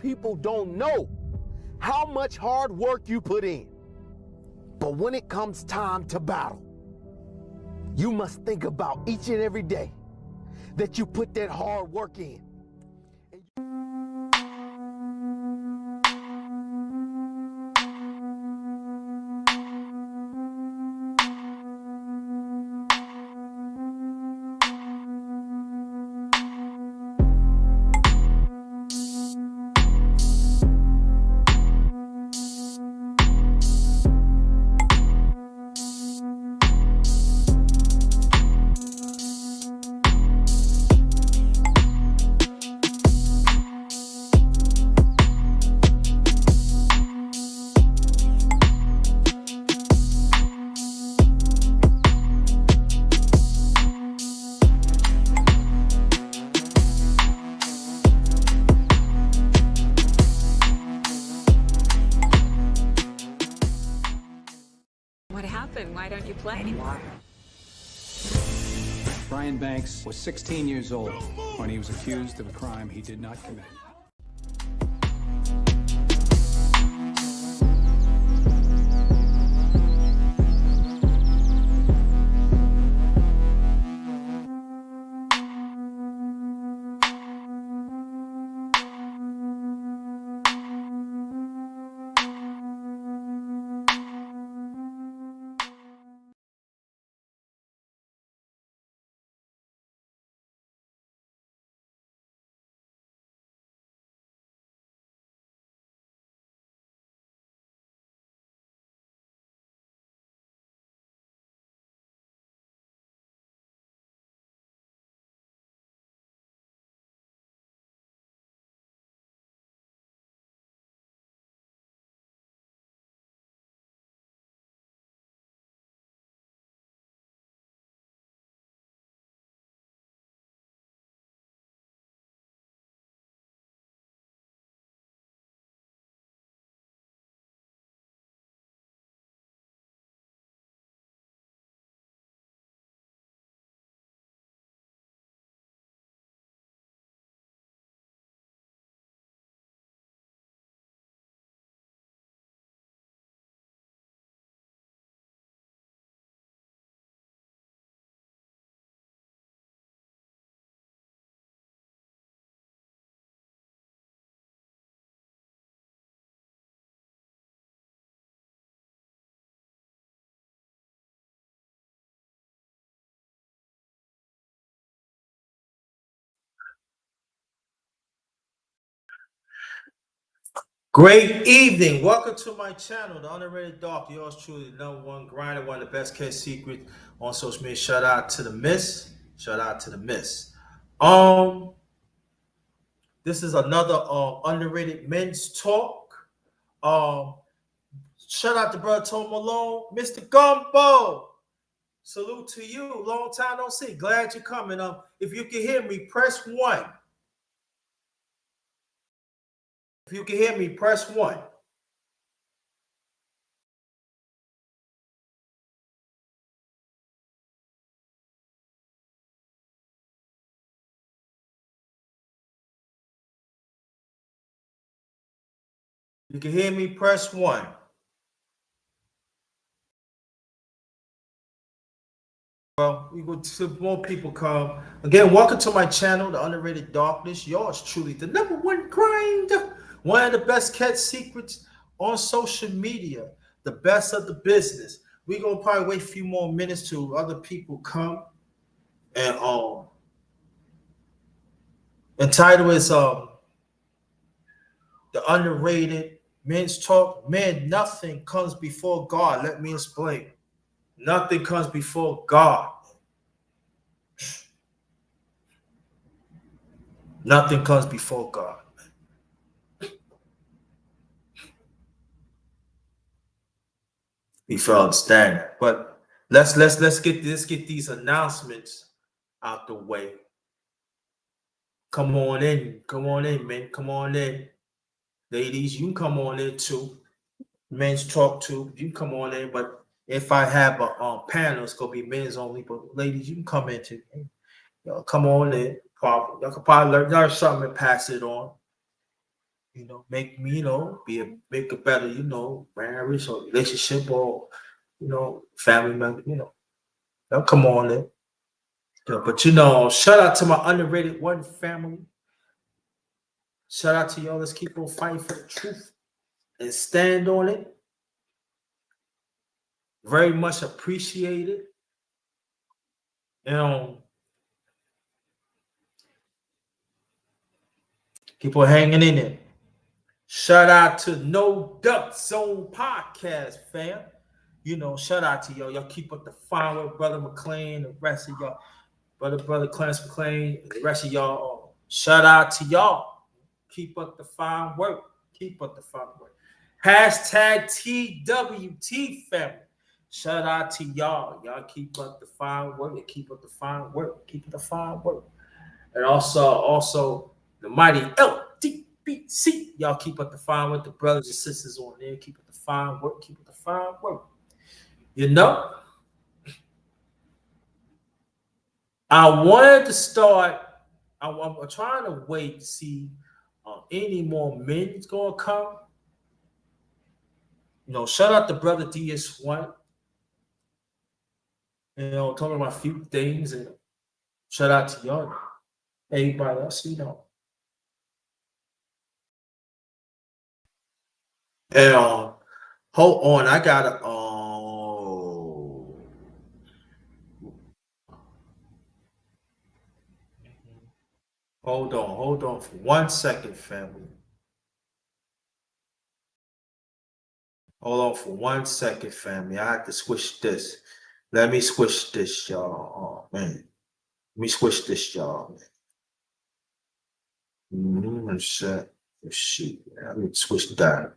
people don't know how much hard work you put in. But when it comes time to battle, you must think about each and every day that you put that hard work in. What happened? Why don't you play anymore? Brian Banks was 16 years old when he was accused of a crime he did not commit. Great evening. Welcome to my channel, The Underrated Doc. Yours truly, the #1 grinder, one of the best kept secrets on social media. Shout out to the Miss. Shout out to the Miss. This is another underrated men's talk. Shout out to brother Tom Malone, Mr. Gumbo. Salute to you. Long time no see. Glad you're coming. If you can hear me, press 1. If you can hear me, press 1. You can hear me, press 1. Well, we go to more people come. Again, welcome to my channel, The Underrated Darkness. Yours truly, the #1 grind. One of the best kept secrets on social media. The best of the business. We're gonna probably wait a few more minutes till other people come. And the title is The Underrated Men's Talk. Man, nothing comes before God. Let me explain. Nothing comes before God. Nothing comes before God. If you understand that. But let's get these announcements out the way. Come on in, man. Come on in. Ladies, you can come on in too. Men's talk too. You can come on in, but if I have a panel, it's gonna be men's only. But ladies, you can come in too. Y'all come on in. Y'all can probably learn something and pass it on. make me, make a better, marriage or relationship or, family member, Now, come on then. But shout out to my underrated one family. Shout out to y'all. Let's keep on fighting for the truth and stand on it. Very much appreciated. Keep on hanging in there. Shout out to No Duck Zone Podcast, fam. Shout out to y'all. Y'all keep up the fine with Brother McLean, the rest of y'all, brother Clarence McLean, the rest of y'all. Shout out to y'all. Keep up the fine work. Keep up the fine work. Hashtag TWT family. Shout out to y'all. Y'all keep up the fine work. Keep up the fine work. Keep up the fine work. And also the mighty LDBC. Y'all keep up the fine work. The brothers and sisters on there. Keep up the fine work. Keep up the fine work. I wanted to start. I'm trying to wait to see any more men's gonna come. Shout out to brother DS1. Talking about a few things, and shout out to y'all. Everybody else, And hold on, I gotta hold on for 1 second, family. Hold on for 1 second, family. I have to switch this. Let me switch this, y'all. Oh man. Let me switch this, y'all. Shit. Let me switch that.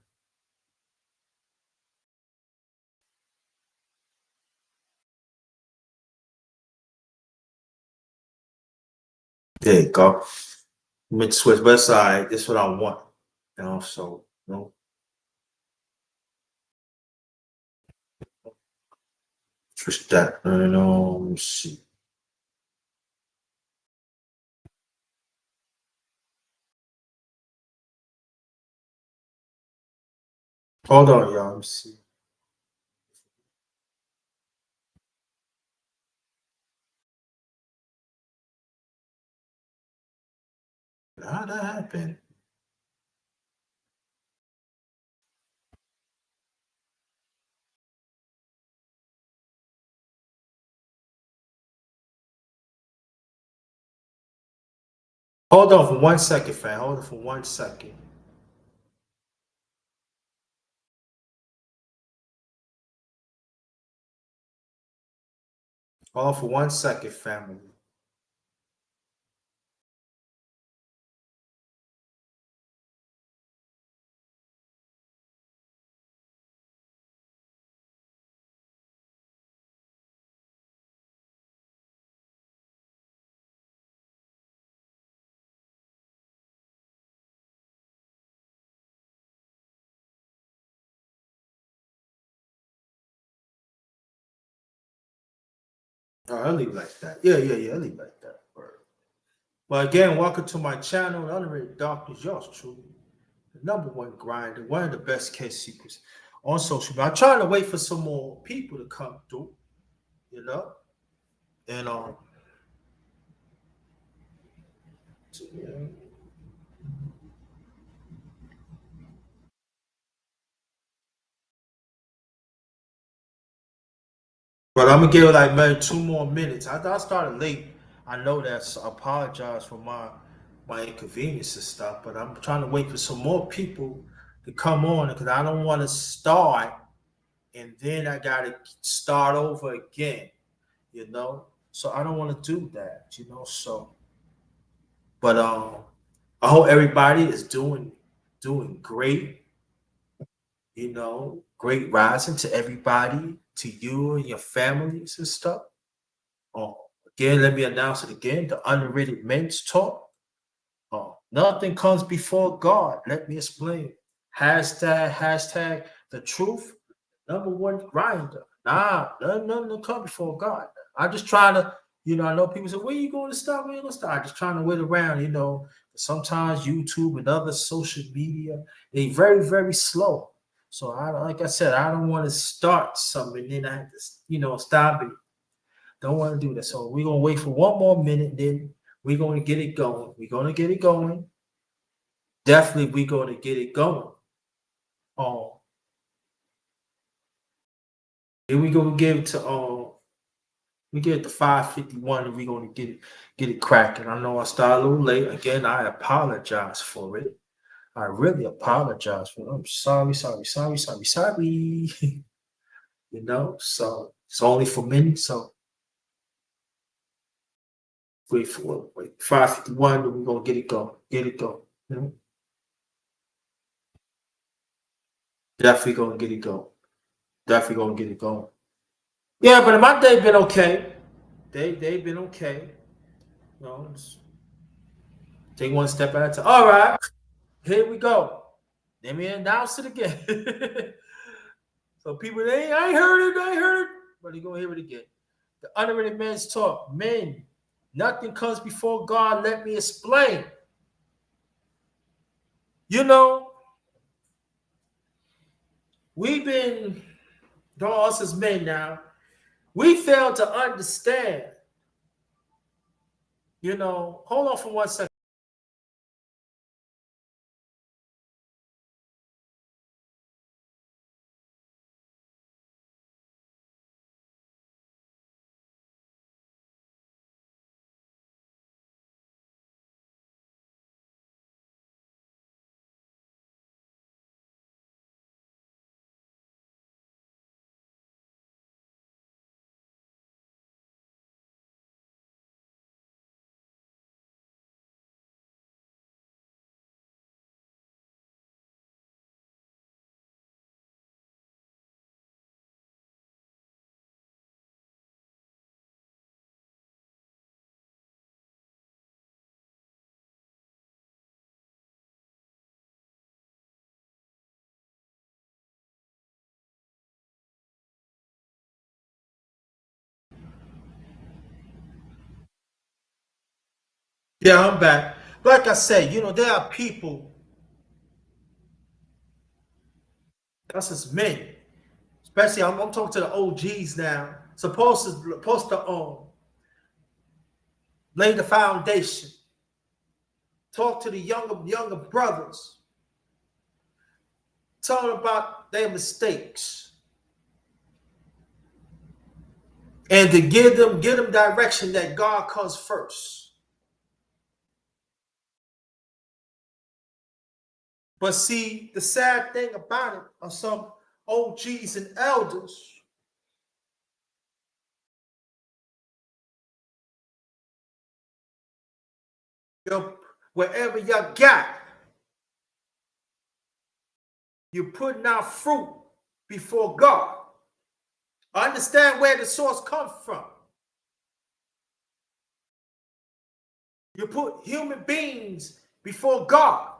There you go. Let me switch, but it's all right. This is what I want. So switch that. Let me see. Hold on, y'all. Let me see. How'd that happen? Hold on for 1 second, fam. Hold on for 1 second. Hold on for 1 second, family. Oh, I'll leave it like that. Yeah. I'll leave it like that. But again, welcome to my channel, The Underrated Doctors. Yours truly, the #1 grinder, one of the best case secrets on social media. I'm trying to wait for some more people to come through, and but I'm gonna give it like maybe 2 more minutes. I started late. I know that. So I apologize for my inconvenience and stuff, but I'm trying to wait for some more people to come on because I don't want to start and then I gotta start over again. So I don't want to do that. So, but I hope everybody is doing great. Great rising to everybody, to you and your families and stuff. Oh, again, let me announce it again. The Underrated Men's Talk. Nothing comes before God. Let me explain. Hashtag the truth. #1 grinder. Nah, nothing come before God. I'm just trying to, I know people say, where you going to stop? Where you going to stop? I'm just trying to wait around, Sometimes YouTube and other social media, they very, very slow. So like I said, I don't want to start something and then I have to, stop it. Don't want to do that. So we're gonna wait for one more minute, then we're gonna get it going. We're gonna get it going. Definitely, we're gonna get it going. Then we gonna give it to we get it to 5:51 and we're gonna get it cracking. I know I started a little late. Again, I apologize for it. I really apologize for it. I'm sorry. So it's only for me. So wait 5:51, then we're gonna get it going. Get it going. Definitely gonna get it going. Definitely gonna get it going. Yeah, but my day been okay. They've been okay. Take one step at a time. All right, here we go. Let me announce it again. So people, I ain't heard it, but you're gonna hear it again. The Underrated Men's Talk. Men, nothing comes before God. Let me explain. We've been, us as men now, we fail to understand. Hold on for 1 second. Yeah, I'm back. Like I said, there are people, us as men, especially I'm talking to the OGs now, supposed to lay the foundation. Talk to the younger brothers. Tell them about their mistakes. And to give them direction that God comes first. But see, the sad thing about it are some OGs and elders. Wherever y'all got, you're putting out fruit before God. Understand where the source comes from. You put human beings before God,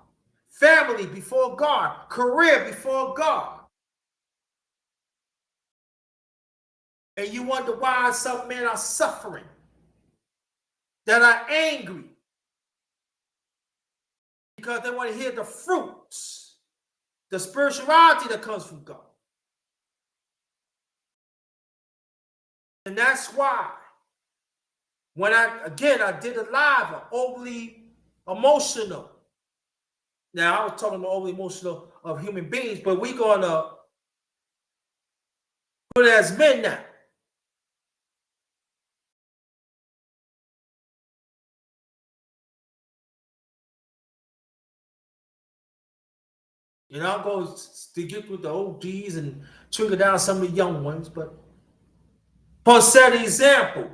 family before God, career before God. And you wonder why some men are suffering, that are angry, because they want to hear the fruits, the spirituality that comes from God. And that's why when I did a live, overly emotional. Now, I was talking about overly emotional of human beings, but we're going to put it as men now. I'm going to get with the OGs and trigger down some of the young ones, but for set example,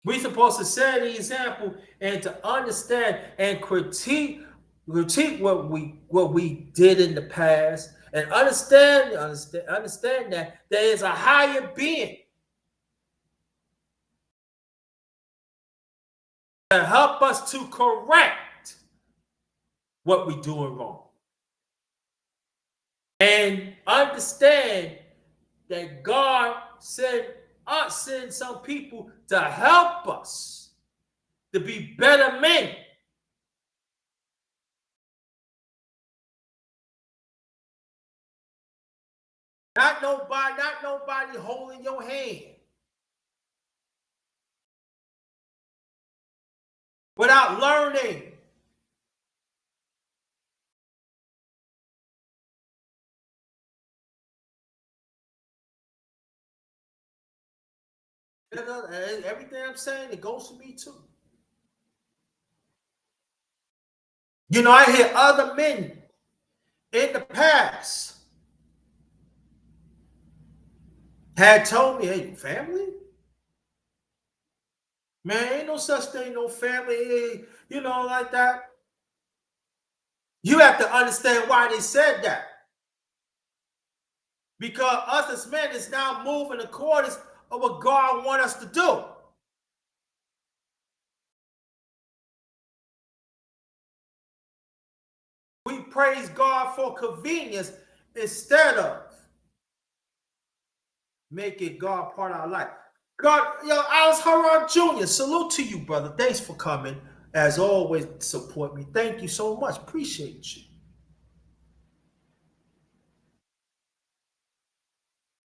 we're supposed to set the example and to understand and critique what we did in the past, and understand that there is a higher being to help us to correct what we're doing wrong. And understand that God sent some people to help us to be better men. Not nobody holding your hand. Without learning. Everything I'm saying, it goes for me too. You know, I hear other men in the past had told me, hey, family? Man, ain't no such thing, no family, you know, like that. You have to understand why they said that. Because us as men is now moving according of what God wants us to do. We praise God for convenience instead of making God part of our life. God, yo, Alice Haran Jr., salute to you, brother. Thanks for coming. As always, support me. Thank you so much. Appreciate you.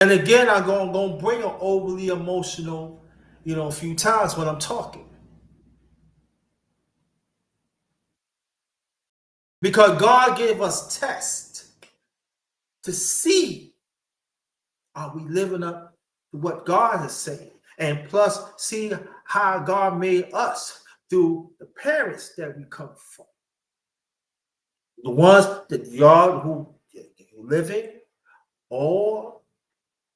And again, I'm going to bring an overly emotional, a few times when I'm talking. Because God gave us tests to see, are we living up to what God is saying? And plus, see how God made us through the parents that we come from. The ones that y'all who living or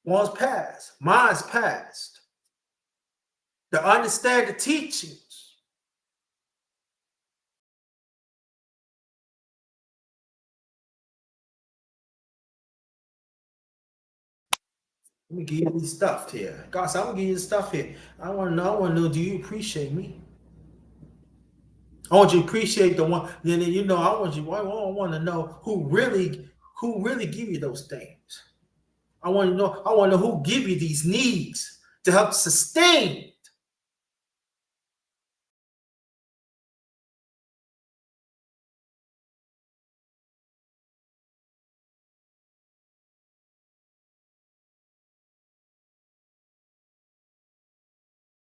one's past, mine's past. To understand the teachings. Let me give you this stuff here. God said, I'm gonna give you the stuff here. I want to know, do you appreciate me? I want you to appreciate the one. Then I want to know who really give you those things. I want to know who give you these needs to help sustain.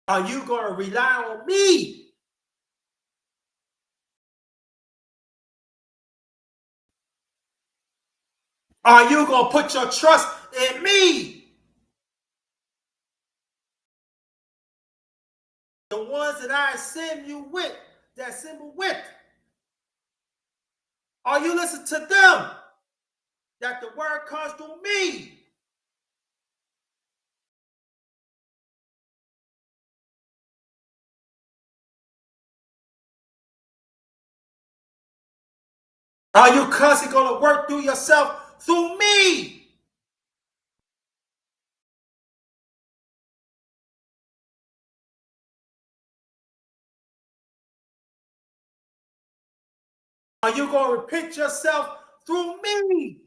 Are you gonna rely on me? Are you gonna put your trust in me? The ones that I send you with, that symbol with. Are you listening to them? That the word comes through me. Are you constantly going to work through yourself through me? Are you going to repent yourself through me?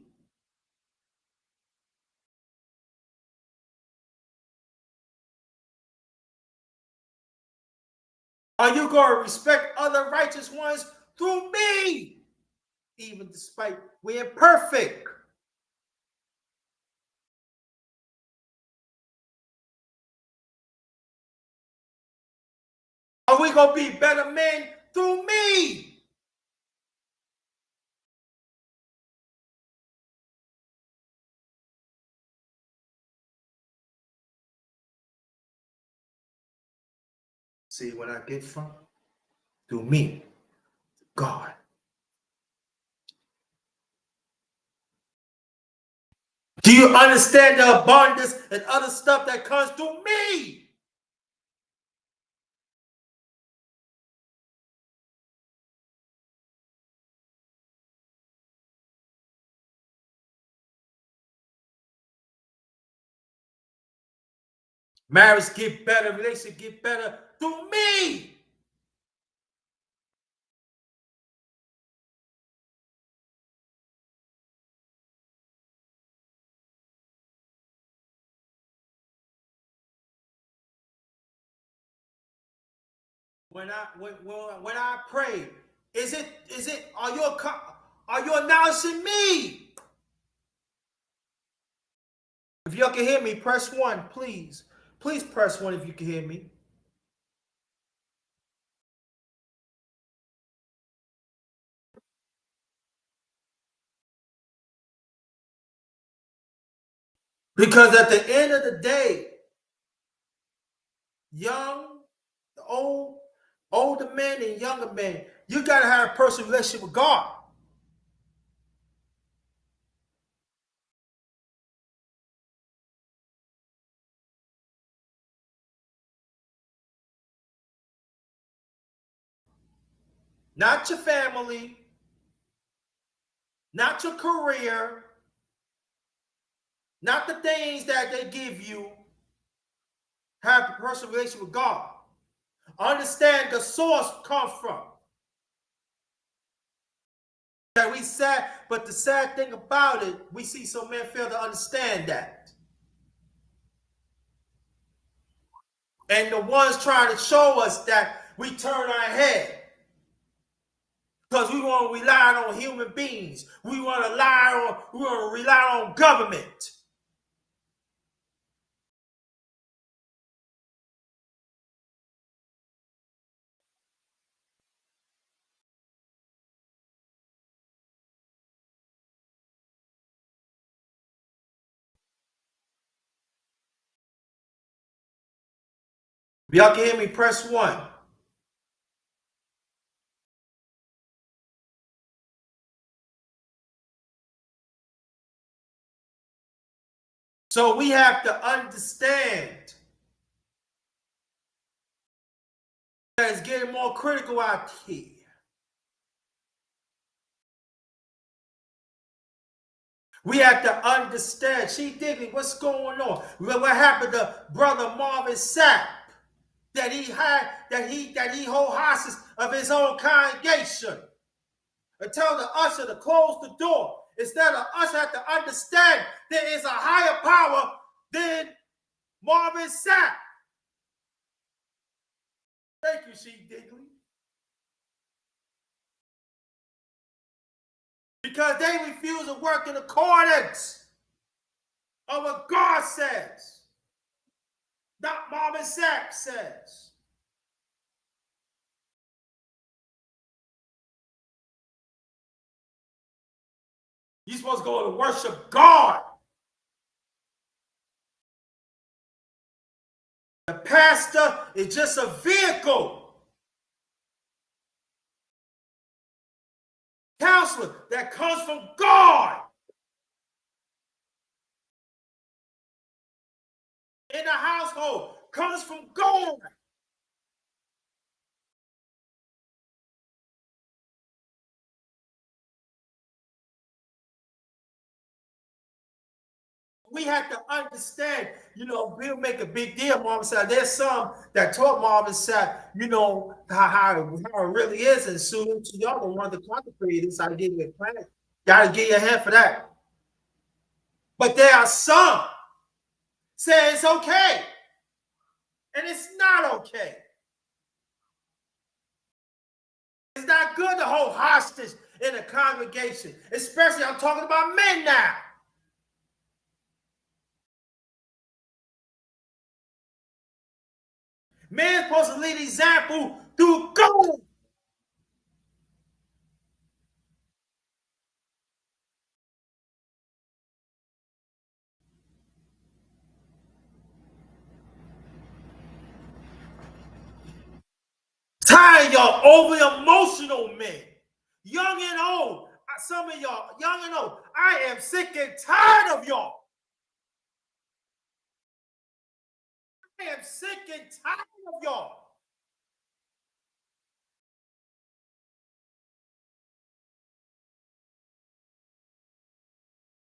Are you going to respect other righteous ones through me? Even despite we're imperfect. Are we going to be better men through me? See what I get from? Through me, God. Do you understand the abundance and other stuff that comes through me? Marriage get better, relationship get better through me. when I pray, are you announcing me? If y'all can hear me, press 1, please. Please press 1 if you can hear me. Because at the end of the day, young, older men and younger men, you gotta have a personal relationship with God. Not your family, not your career, not the things that they give you. Have a personal relationship with God. Understand the source comes from. That we sad, but the sad thing about it, we see some men fail to understand that. And the ones trying to show us that we turn our head. Because we want to rely on human beings. We want to rely on government. If y'all can hear me, press 1. So we have to understand that it's getting more critical out here. We have to understand. She digging what's going on. What happened to Brother Marvin Sapp? That he hold hostage of his own congregation. And tell the usher to close the door. Instead of us have to understand there is a higher power than Marvin Sapp. Thank you, She Digley. Because they refuse to work in accordance of what God says. Not Marvin Sapp says. You're supposed to go to worship God. The pastor is just a vehicle. Counselor that comes from God. In the household comes from God. We have to understand, we'll make a big deal, Marvin Sapp. There's some that taught Marvin Sapp, how it really is, and soon to y'all don't want to contemplate this idea with planet. Gotta get your head for that. But there are some say it's okay, and it's not okay. It's not good to hold hostage in a congregation, especially I'm talking about men now. Man's supposed to lead example through God. Tired y'all over emotional men, young and old. Some of y'all, young and old, I am sick and tired of y'all. I am sick and tired of y'all.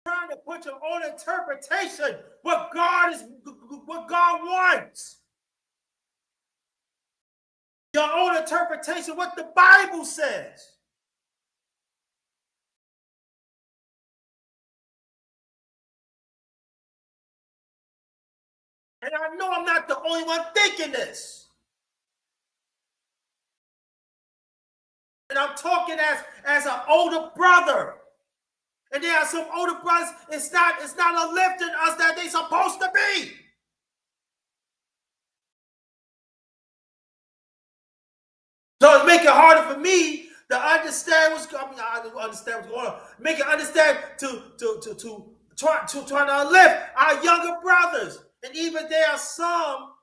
Trying to put your own interpretation what God wants. Your own interpretation, what the Bible says. And I know I'm not the only one thinking this. And I'm talking as an older brother. And there are some older brothers, it's not uplifting us that they supposed to be. So it's making it harder for me to understand I understand what's going on. Make it understand to try to uplift our younger brothers. And even there are some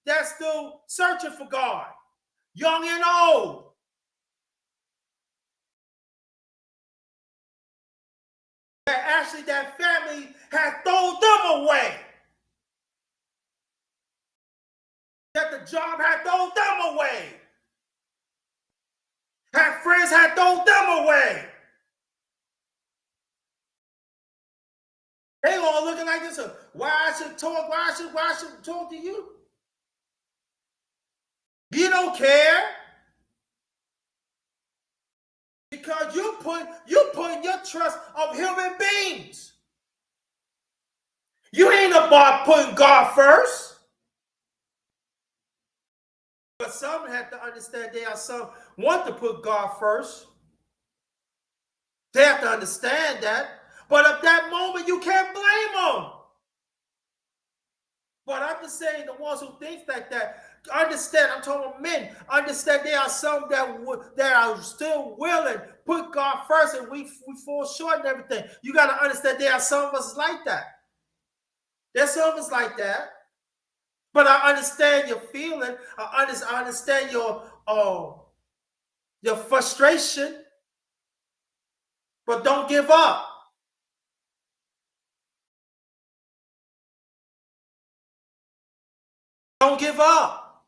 that's still searching for God, young and old. That actually that family had thrown them away. That the job had thrown them away. Had friends had thrown them away. They all looking like this. Why I should talk? Why I should talk to you? You don't care because you put your trust of human beings. You ain't about putting God first. But some have to understand there are some want to put God first. They have to understand that. But at that moment, you can't blame them. But I'm just saying the ones who think like that, understand, I'm talking about men, understand there are some that are still willing, put God first, and we fall short and everything. You got to understand there are some of us like that. There's some of us like that. But I understand your feeling. I understand your frustration. But don't give up. Don't give up.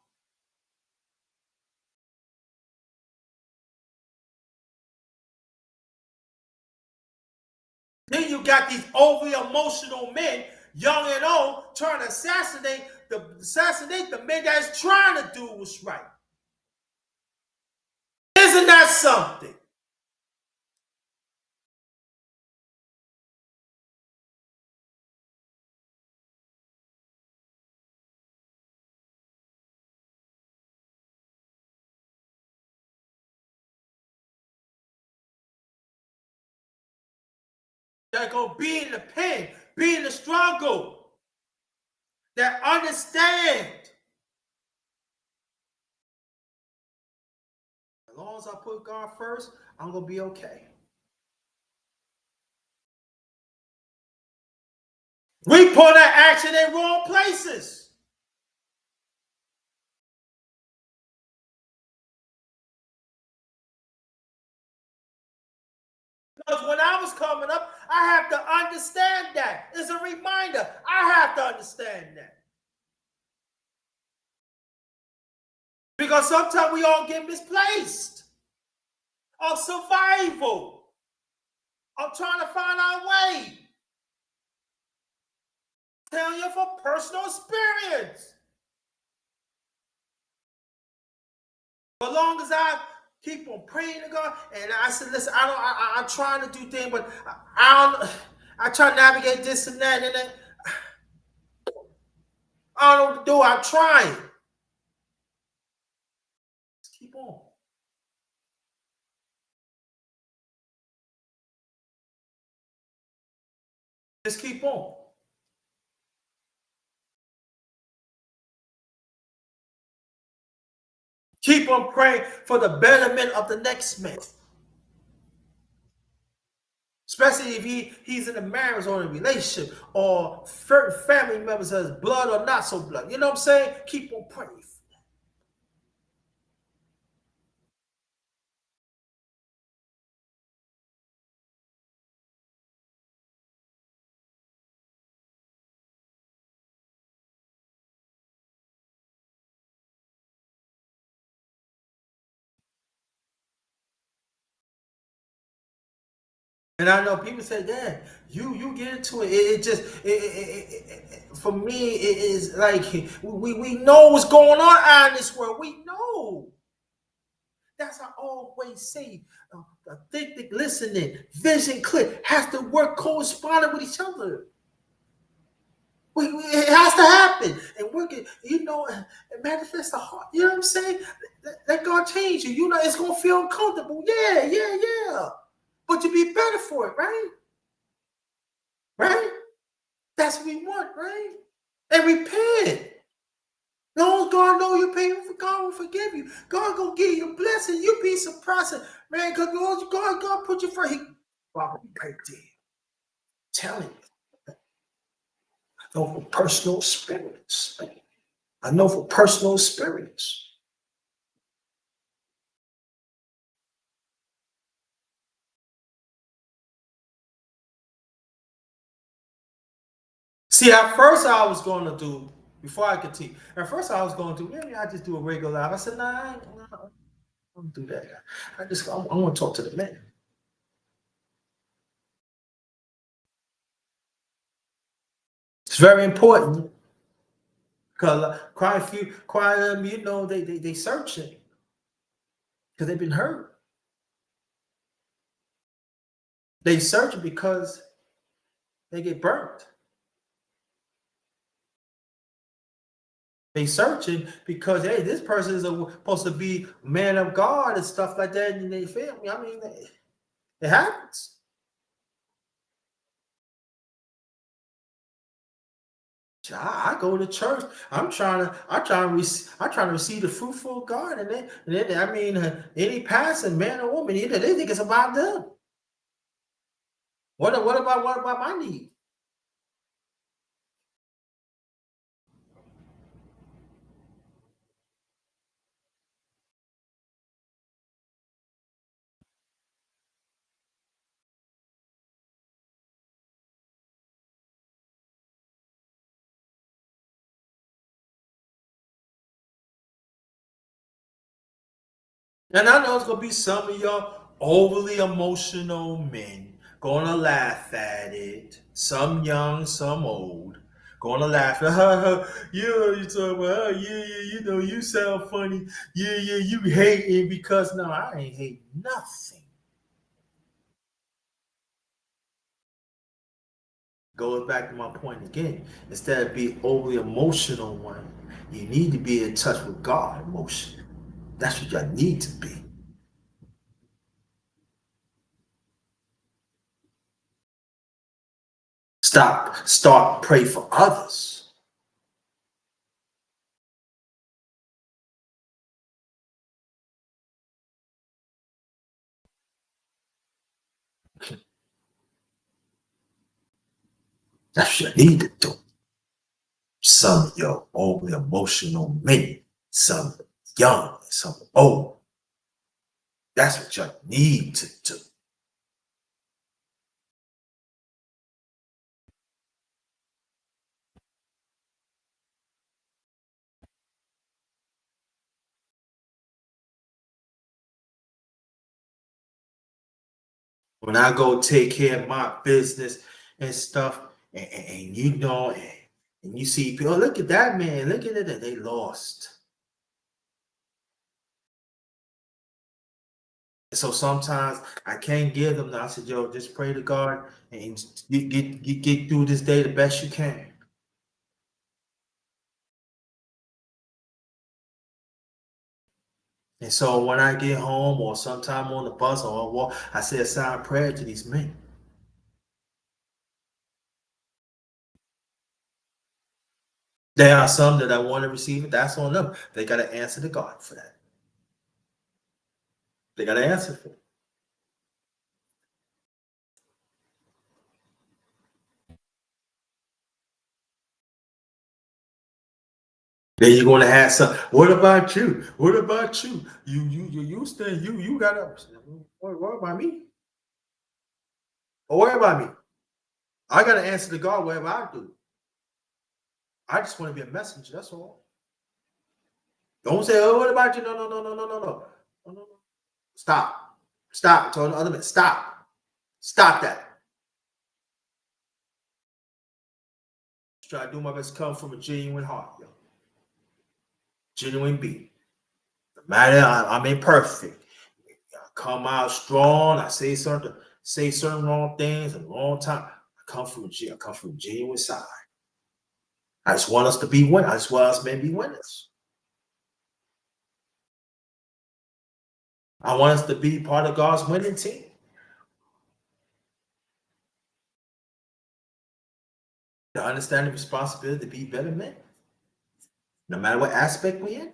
Then you got these overly emotional men, young and old, trying to assassinate the men that's trying to do what's right. Isn't that something? That gonna be in the pain, be in the struggle, that understand. As long as I put God first, I'm gonna be okay. We put that action in wrong places. Because when I was coming up, I have to understand that. It's a reminder. I have to understand that. Because sometimes we all get misplaced of survival, of trying to find our way. I'm telling you from personal experience. As long as I keep on praying to God, and I said, listen, I'm trying to do things, but I try to navigate this and that, and then I don't know what to do. I'm trying. Just keep on. Just keep on. Keep on praying for the betterment of the next man. Especially if he's in a marriage or in a relationship or family members as blood or not so blood. You know what I'm saying? Keep on praying. And I know people say, "Yeah, you get into it. It just for me, it is like we know what's going on out in this world. We know." That's how I always say. Think, listening, vision clear has to work corresponding with each other. It has to happen. And work it, and manifest the heart. You know what I'm saying? Let God change you. It's going to feel uncomfortable. Yeah. But you be better for it, right? Right? That's what we want, right? And repent. No, God know you pay for. God will forgive you. God gonna give you a blessing. You be surprised, man. Because God put you first. God will be right there. Telling you. I know for personal experience. I know for personal experience. See, at first I was going to do, before I continue, at first I was going to do, maybe I just do a regular live. I said, nah, I don't do that. I want to talk to the men. It's very important because quite they searching because they've been hurt. They searching because they get burnt. They searching because hey, this person is supposed to be man of God and stuff like that in their family. I mean, it happens. I go to church. I'm trying to receive the fruitful God, and then I mean, any pastor, man or woman, they think it's about them. What about my need? And I know it's gonna be some of y'all overly emotional men gonna laugh at it. Some young, some old, gonna laugh. You talk about, you sound funny. You hating because no, I ain't hating nothing. Goes back to my point again. Instead of being overly emotional one, you need to be in touch with God emotionally. That's what y'all need to be. Start pray for others. That's what you need to do. Some of your overly emotional men, some young, some old. That's what you need to do. When I go take care of my business and stuff, and and you see people, oh, look at that man, look at it, they lost. So sometimes I can't give them. I said, yo, just pray to God and get through this day the best you can. And so when I get home or sometime on the bus or I walk, I say a silent prayer to these men. There are some that I want to receive it. That's on them. They got to answer to God for that. They got to answer for it. Then you're going to have some. What about you? What about you? You stay. You got to worry about me. Or worry about me. I got to answer to God whatever I do. I just want to be a messenger. That's all. Don't say, oh, what about you? No. Stop. Stop. Tell the other man, stop. Stop that. Just try to do my best to come from a genuine heart, yo. Genuine being. No matter I'm imperfect. I come out strong. I say certain wrong things at the wrong time. I come from a genuine side. I just want us to be winners. I just want us to be winners. I want us to be part of God's winning team. To understand the responsibility to be better men, no matter what aspect we're in.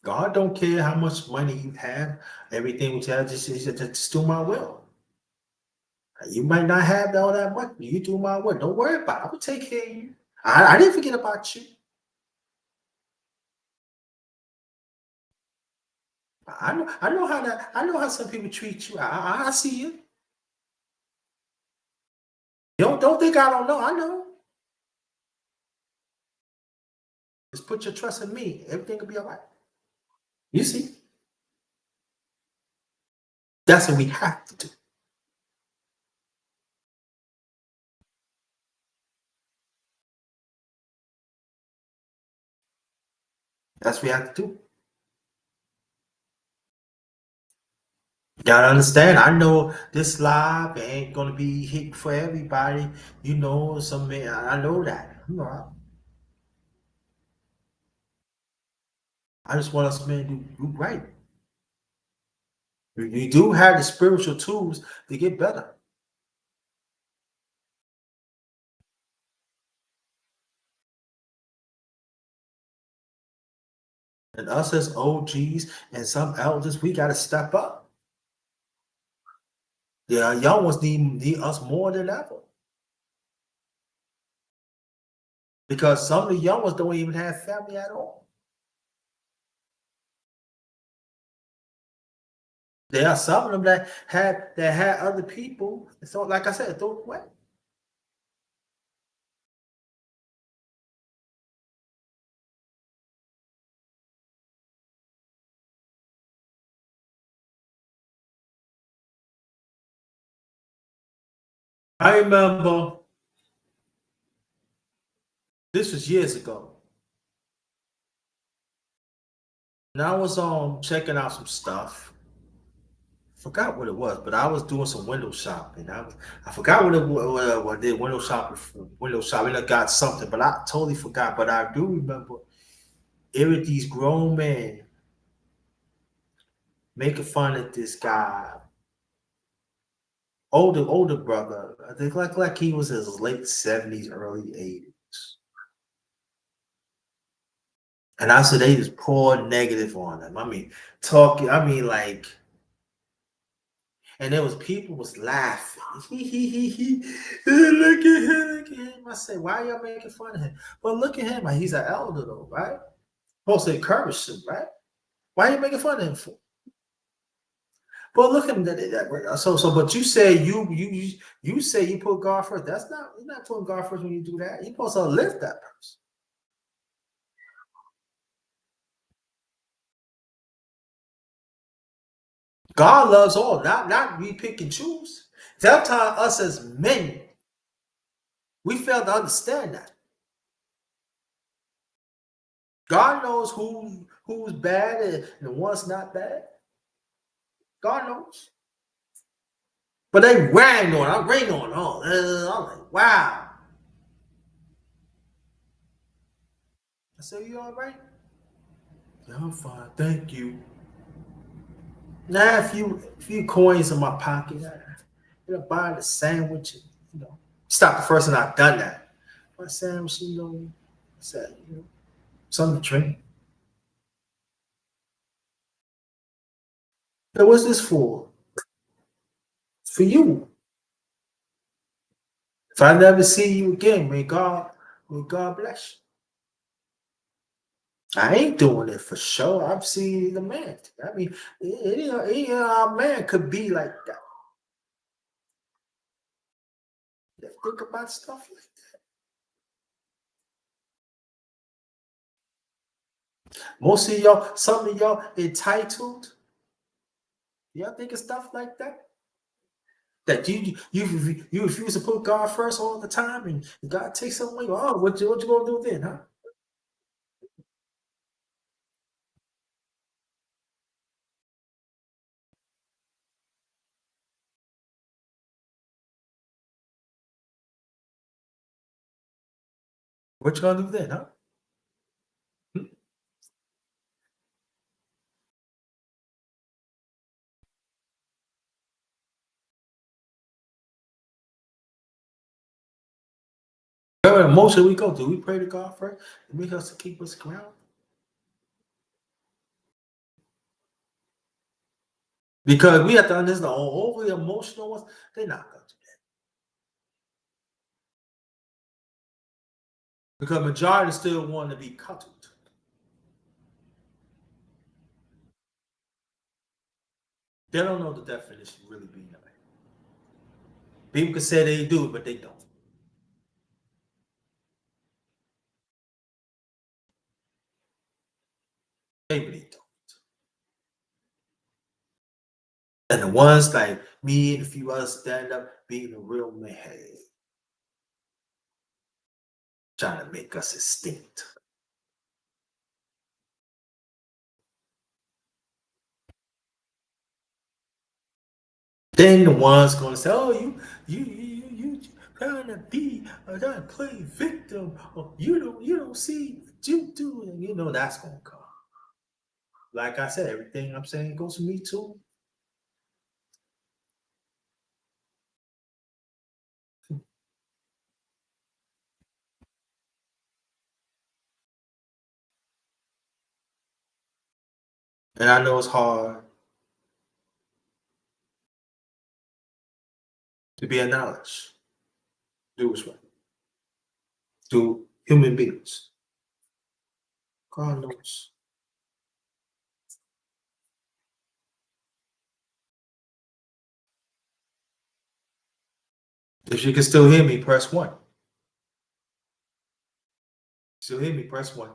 God don't care how much money you have, everything which you have, just do my will. You might not have all that money. You do my will. Don't worry about it. I will take care of you. I didn't forget about you. I know how some people treat you. I see you. Don't think I don't know. I know. Just put your trust in me. Everything will be all right. You see. That's what we have to do. That's what we have to do. You gotta understand. I know this live ain't gonna be hit for everybody. You know, some man. I know that. You know, I just want us men to do right. You do have the spiritual tools to get better. And us as OGs and some elders, we gotta step up. Yeah, young ones need us more than ever. Because some of the young ones don't even have family at all. There are some of them that had other people. So, like I said, throw it away. I remember this was years ago. And I was checking out some stuff. Forgot what it was, but I was doing some window shopping. I forgot what it was. What I did window shopping. Window shopping. I got something, but I totally forgot. But I do remember these grown men making fun of this guy, older brother. I think like he was his late 70s, early 80s. And I said they just poured negative on him. I mean, talking. I mean, like, and there was people was laughing. Look at him, look at him. I said, why y'all making fun of him? But look at him. Like, he's an elder though, right? Supposed to encourage him, right? Why are you making fun of him for? But look at him. But you say you say you put God first. That's not you're not putting God first when you do that. You're supposed to lift that person. God loves all, not we pick and choose. Sometimes us as men, we fail to understand that. God knows who's bad and what's not bad. God knows. But they rang on. I rang on. Oh, I'm like, wow. I said, you all right? Yeah, I'm fine. Thank you. Now a few coins in my pocket. Buy a sandwich. Stop the first time I've done that. My sandwich, I said, something to drink. Now, what's this for? It's for you. If I never see you again, may God bless you. I ain't doing it for sure. I'm seeing the man. I mean, our man could be like that. Think about stuff like that. Most of y'all, some of y'all entitled. Y'all think of stuff like that? That you refuse to put God first all the time, and God takes something away. Oh, what you gonna do then, huh? What you gonna do then, huh? Whatever emotion we go through, we pray to God first to make us to keep us grounded. Because we have to understand the overly emotional ones, they're not gonna do that. Because majority still want to be cuddled. They don't know the definition of really being a man. People can say they do, but they don't. They really don't. And the ones like me and a few others stand up being a real man, trying to make us extinct. Then the ones gonna say, "Oh, you trying to be, trying to play victim, or you don't see what you do," and you know that's gonna come. Like I said, everything I'm saying goes to me too. And I know it's hard to be acknowledged. Do what's right. Do human beings. God knows. If you can still hear me, press one. Still hear me, press one.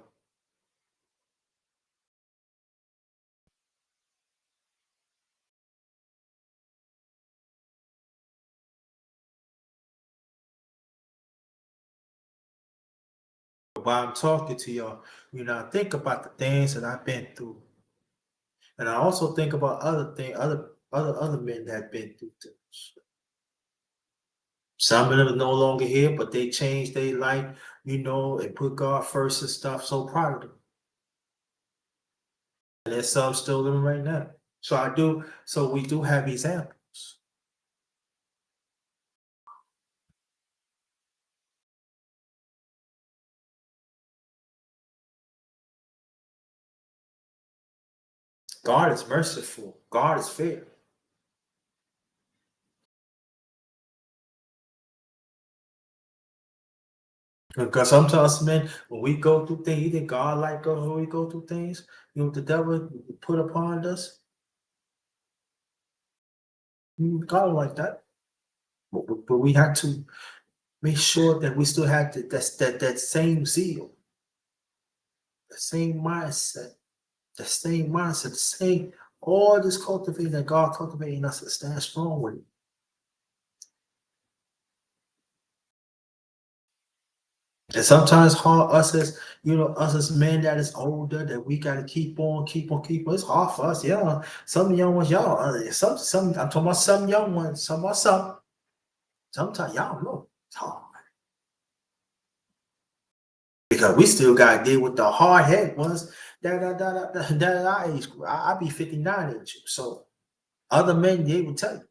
While I'm talking to y'all, I think about the things that I've been through. And I also think about other things, other men that have been through things. Some of them are no longer here, but they changed their life, and put God first and stuff. So proud of them. And there's some still living right now. So we do have examples. God is merciful. God is fair. Because sometimes, man, when we go through things, you think God like us when we go through things, the devil put upon us. God don't like that. But we have to make sure that we still have that same zeal, the same mindset, the same all this cultivating that God cultivating us to stand strong with it. And sometimes hard us as men that is older that we gotta keep on. It's hard for us, yeah. Some young ones, y'all, some I'm talking about some young ones, sometimes y'all know it's hard. Because we still gotta deal with the hard head ones that our age group. I be 59 in June. So other men they will tell you.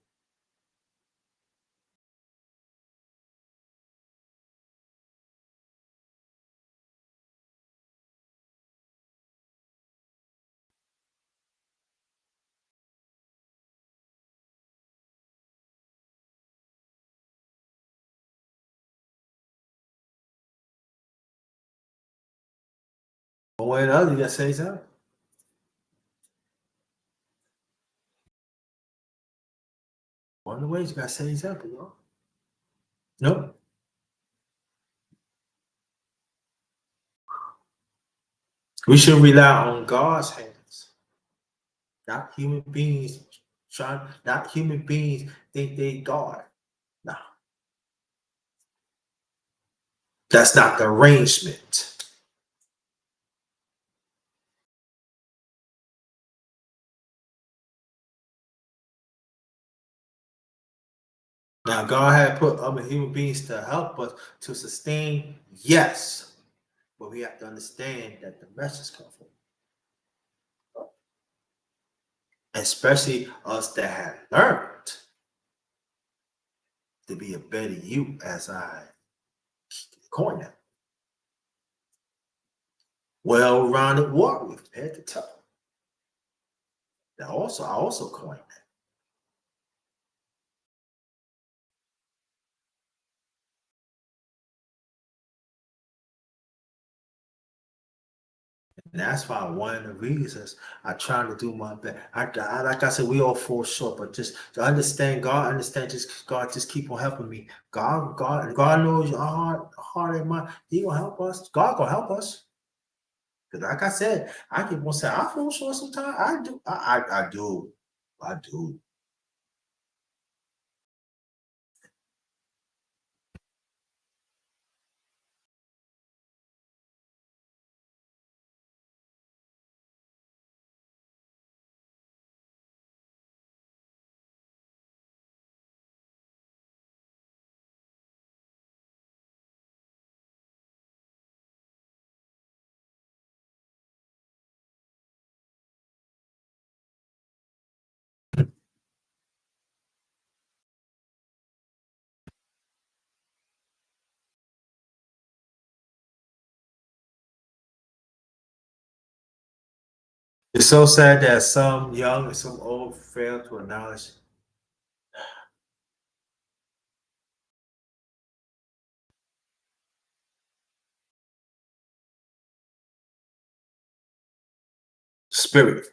One way or the other, you gotta say something. One of the ways you gotta say something, y'all. No. We should rely on God's hands, not human beings not human beings think they God. No, that's not the arrangement. Now, God had put other human beings to help us to sustain, yes. but we have to understand that the message comes from, especially us that have learned to be a better you, as I coined it. Well-rounded warrior, head to toe. I also coined that. And that's why one of the reasons I try to do my best. Like I said, we all fall short, but just to understand God, just God, just keep on helping me. God knows your heart and mind. He gonna help us. God gonna help us. Because like I said, I keep on saying I fall short sometimes. I do. I do. I do. It's so sad that some young and some old fail to acknowledge spirit.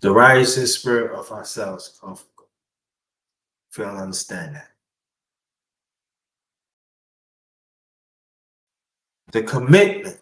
The rising spirit of ourselves come from God. Fail to understand that. The commitment.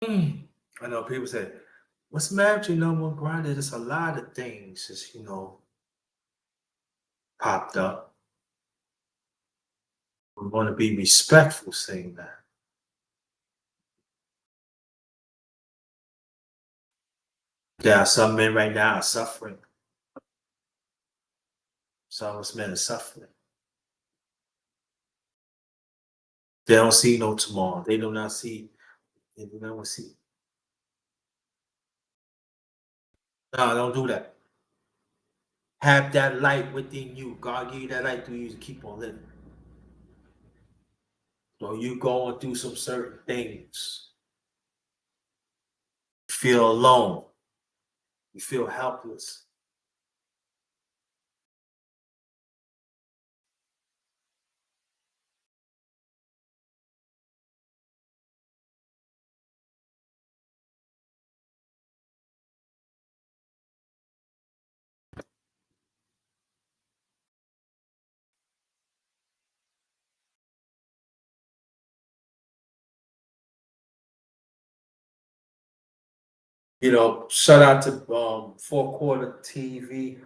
I know people say, what's the matter with you, number one grinder? There's a lot of things just, popped up. We want to be respectful saying that. There are some men right now are suffering. Some of us men are suffering. They don't see no tomorrow. They do not see. They do not see. No, don't do that. Have that light within you. God give you that light through you to keep on living. So you going through some certain things. You feel alone. You feel helpless. Shout out to Four Quarter TV.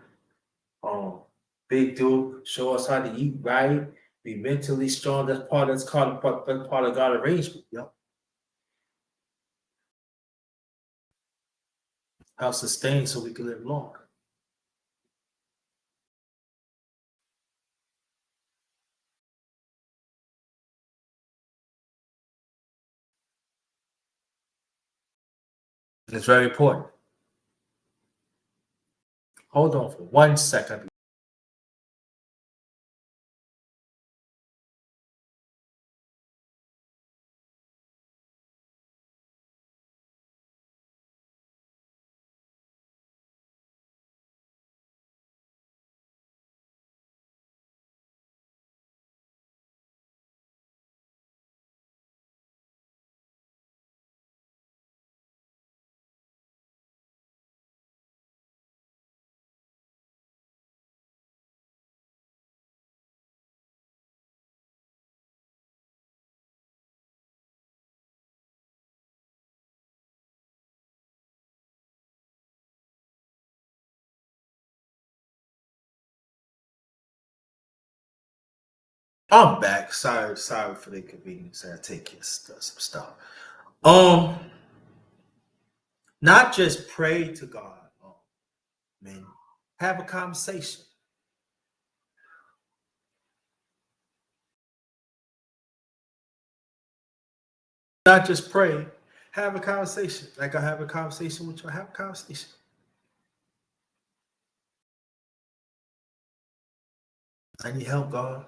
Big dude, show us how to eat right, be mentally strong. That's part of God arrangement. Yep. Help sustain so we can live long. It's very important. Hold on for 1 second. I'm back. Sorry for the inconvenience. I take care of some stuff. Not just pray to God, man. Have a conversation. Not just pray. Have a conversation. Like I have a conversation with you. Have a conversation. I need help, God.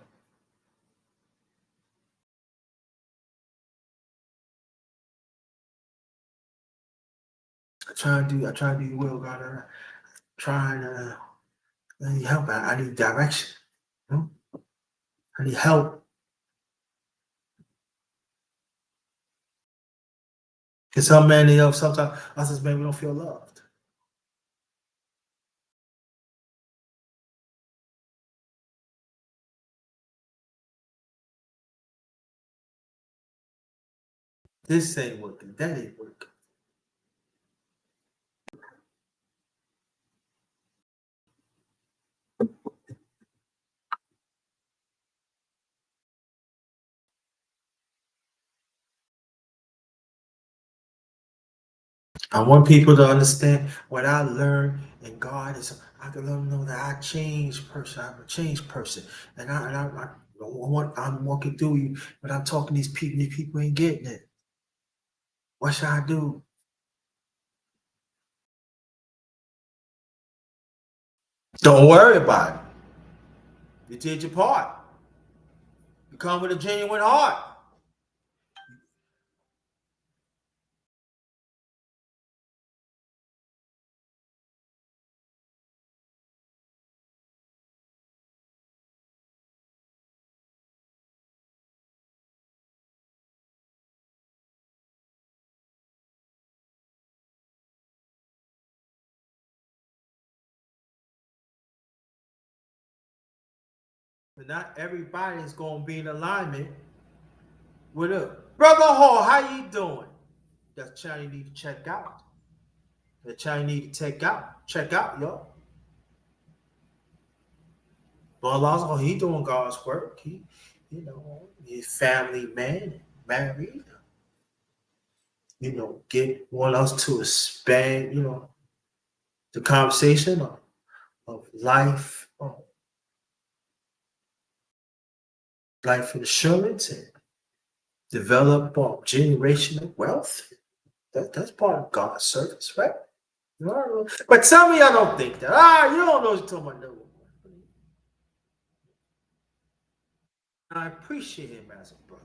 I try to do your will, God. I'm trying to I need help. I need direction. You know? I need help. Because some man, sometimes us as men, we don't feel loved. This ain't working. That ain't working. I want people to understand what I learned in God is I can let them know that I changed person. I'm a changed person. I'm walking through you, but I'm talking to these people ain't getting it. What should I do? Don't worry about it. You did your part. You come with a genuine heart. But not everybody is gonna be in alignment with it. Brother Hall, how you doing? That's channel you need to check out. The channel you need to check out. Check out, yo. But also, he doing God's work. He's family man, married. Get want us to expand, the conversation of life insurance and develop generational wealth. That's part of God's service, right? But some of y'all don't think that. You don't know what you're talking about. No. I appreciate him as a brother.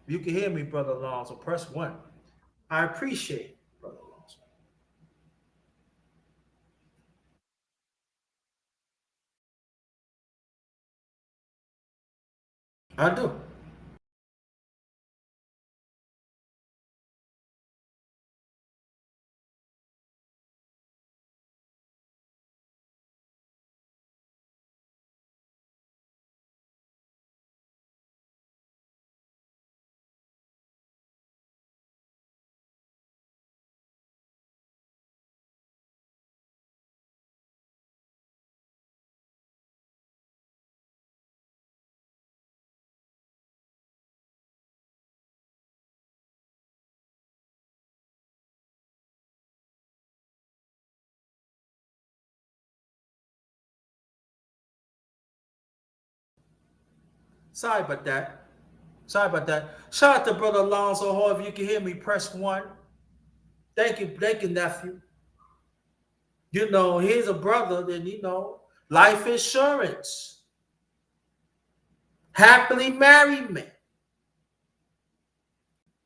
You can hear me, Brother Alonzo. Press 1. I appreciate Brother Alonzo. I do. Sorry about that. Sorry about that. Shout out to Brother Alonzo Hall. If you can hear me, press 1. Thank you, nephew. Here's a brother, then life insurance. Happily married man.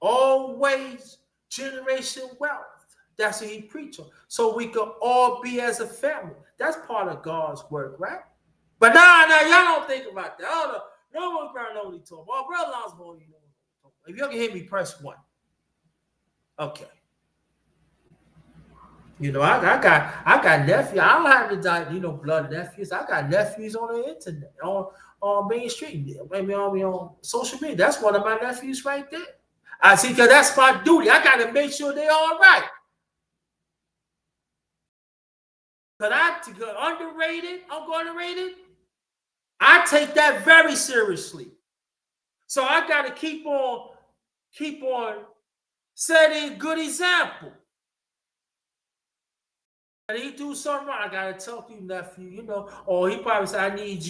Always generation wealth. That's what he preached on. So we can all be as a family. That's part of God's work, right? But y'all don't think about that. No one ground know what he talking about. Brother Alonzo, if you can hear me, press 1. Okay. I got nephews. I don't have blood nephews. I got nephews on the internet, on Main Street, maybe on social media. That's one of my nephews right there. I see, because that's my duty. I got to make sure they're all right. But to go underrated, Uncle Underrated, I take that very seriously. So I got to keep on setting good example. And he do something wrong, I gotta talk to you, nephew, you know. Or he probably say, I need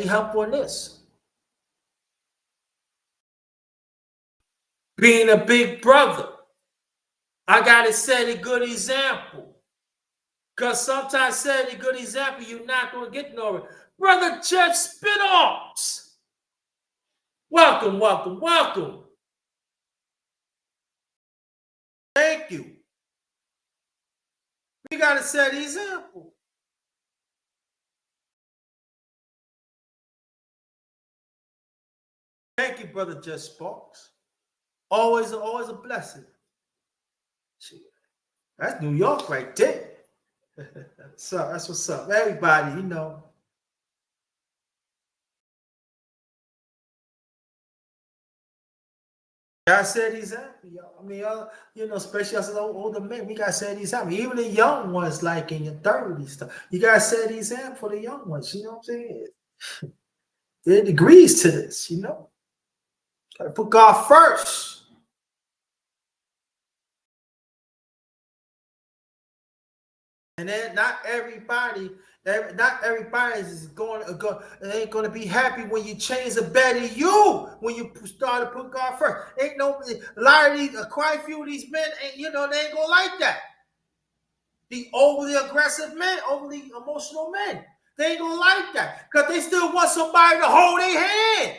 help on this. Being a big brother, I gotta set a good example. Because sometimes setting a good example, you're not gonna get nowhere. Brother Jeff Spinoffs. Welcome, welcome, welcome. Thank you. We gotta set an example. Thank you, brother Jeff Sparks. Always a blessing. That's New York right there. That's what's up. Everybody, you know. I said example, y'all. I mean, you know, especially as older men, we gotta set example. Even the young ones, like in your 30s, stuff, you gotta set example for the young ones. You know what I'm saying? There are degrees to this, you know. Gotta put God first. And then not everybody is going to go. They ain't going to be happy when you change the better you. When you start to put God first, ain't no a lot of these, quite a few of these men, ain't they ain't gonna like that. The overly aggressive men, overly emotional men, they ain't gonna like that because they still want somebody to hold their hand.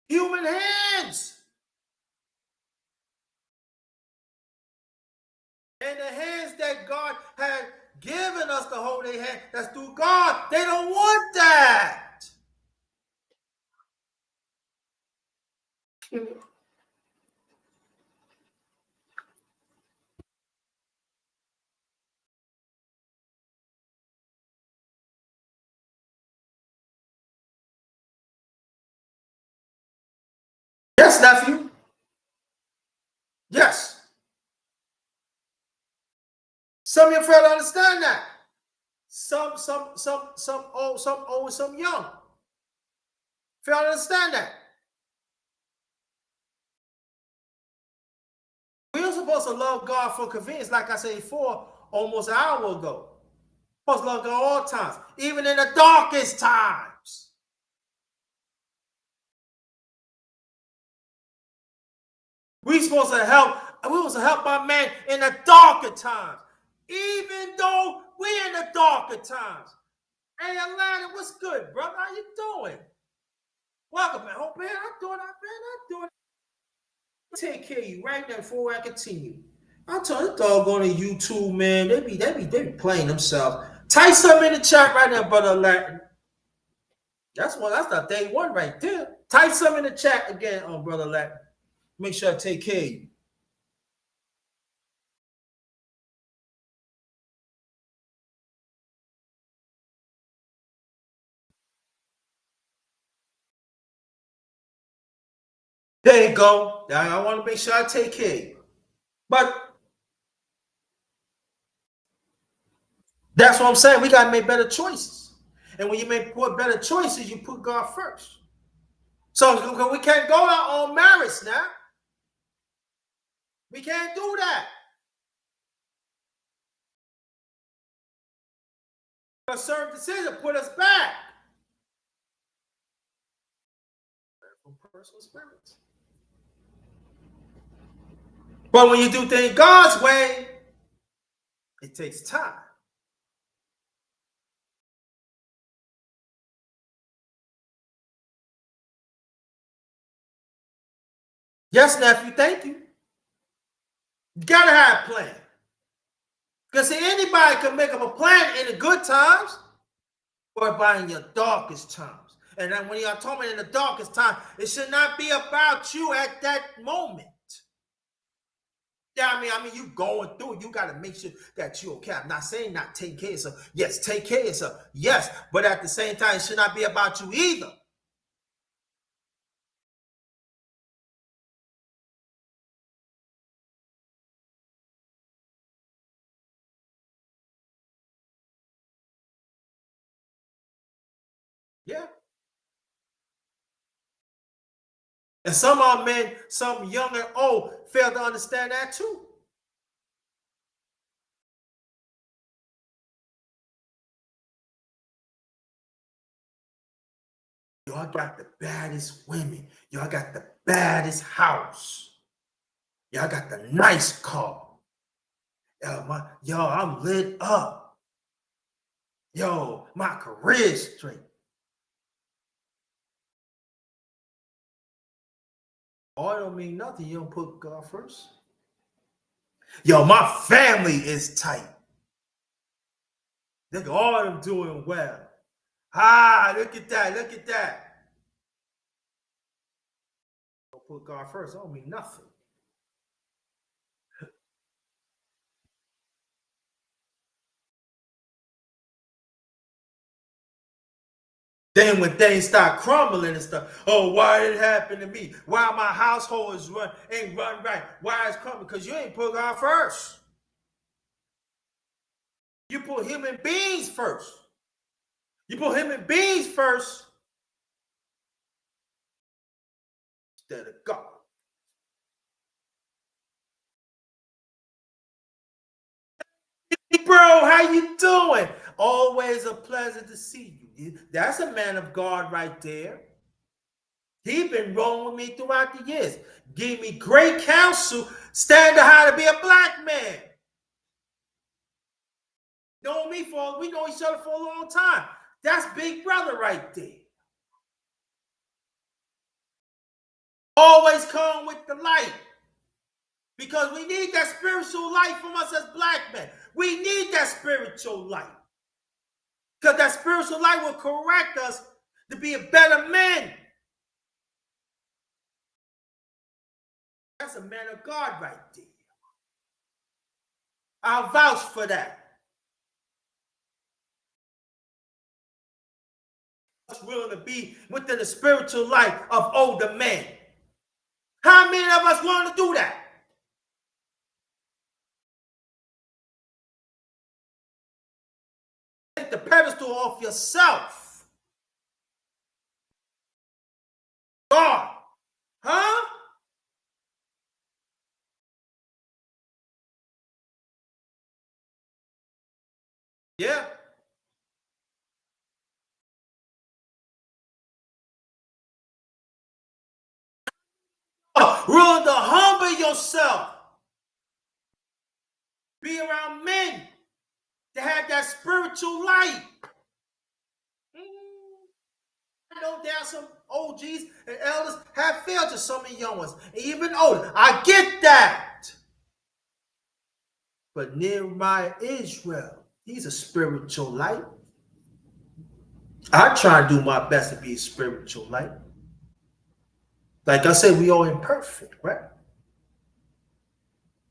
Human hands. And the hands that God had given us to hold their hand, that's through God. They don't want that. Yes, nephew. Yes. Some of you fail to understand that. Some old, some young. Fail to understand that. We were supposed to love God for convenience, like I said before, almost an hour ago. We're supposed to love God all times, even in the darkest times. We're supposed to help. We supposed to help our man in the darker times, even though we're in the darker times. Hey, Atlanta, what's good, brother? How you doing? Welcome, man. Oh, man, I'm doing. Take care of you right now before I continue. I'm telling you, doggone on YouTube, man. They be playing themselves. Type something in the chat right now, brother Latin. That's the day one right there. Type something in the chat again, brother Latin. Make sure I take care of you. There you go. Now I want to make sure I take care of you. But that's what I'm saying. We gotta make better choices. And when you make better choices, you put God first. So we can't go our own merits now. We can't do that. A certain decision put us back from personal experience. But when you do things God's way, it takes time. Yes, nephew, thank you. You gotta have a plan. Because see, anybody can make up a plan in the good times or by in your darkest times. And then when you're talking in the darkest time, it should not be about you at that moment. Yeah, I mean, you going through it. You got to make sure that you're okay. I'm not saying not take care of yourself. Yes, take care of yourself. Yes, but at the same time, it should not be about you either. Yeah. And some of our men, some young and old, fail to understand that too. Y'all got the baddest women. Y'all got the baddest house. Y'all got the nice car. Yo, I'm lit up. Yo, my career's straight. All don't mean nothing. You don't put God first. Yo, my family is tight. Look at all of them doing well. Ah, look at that. Look at that. Don't put God first. That don't mean nothing. Then when things start crumbling and stuff, oh, why did it happen to me? Why my household ain't run right? Why it's crumbling? Because you ain't put God first. You put human beings first. You put human beings first instead of God. Hey, bro, how you doing? Always a pleasure to see you. That's a man of God right there. He been rolling with me throughout the years. Gave me great counsel, stand to how to be a black man. We know each other for a long time. That's big brother right there. Always come with the light. Because we need that spiritual light from us as black men. We need that spiritual light. Because that spiritual light will correct us to be a better man. That's a man of God right there. I'll vouch for that. Willing to be within the spiritual light of older men. How many of us want to do that? Take the pedestal off yourself. God. Huh? Yeah. Willing to humble yourself. Be around men to have that spiritual light. I know there are some OGs and elders have failed to some of the young ones, even older. I get that. But Nehemiah Israel, he's a spiritual light. I try to do my best to be a spiritual light. Like I said, we all imperfect, right?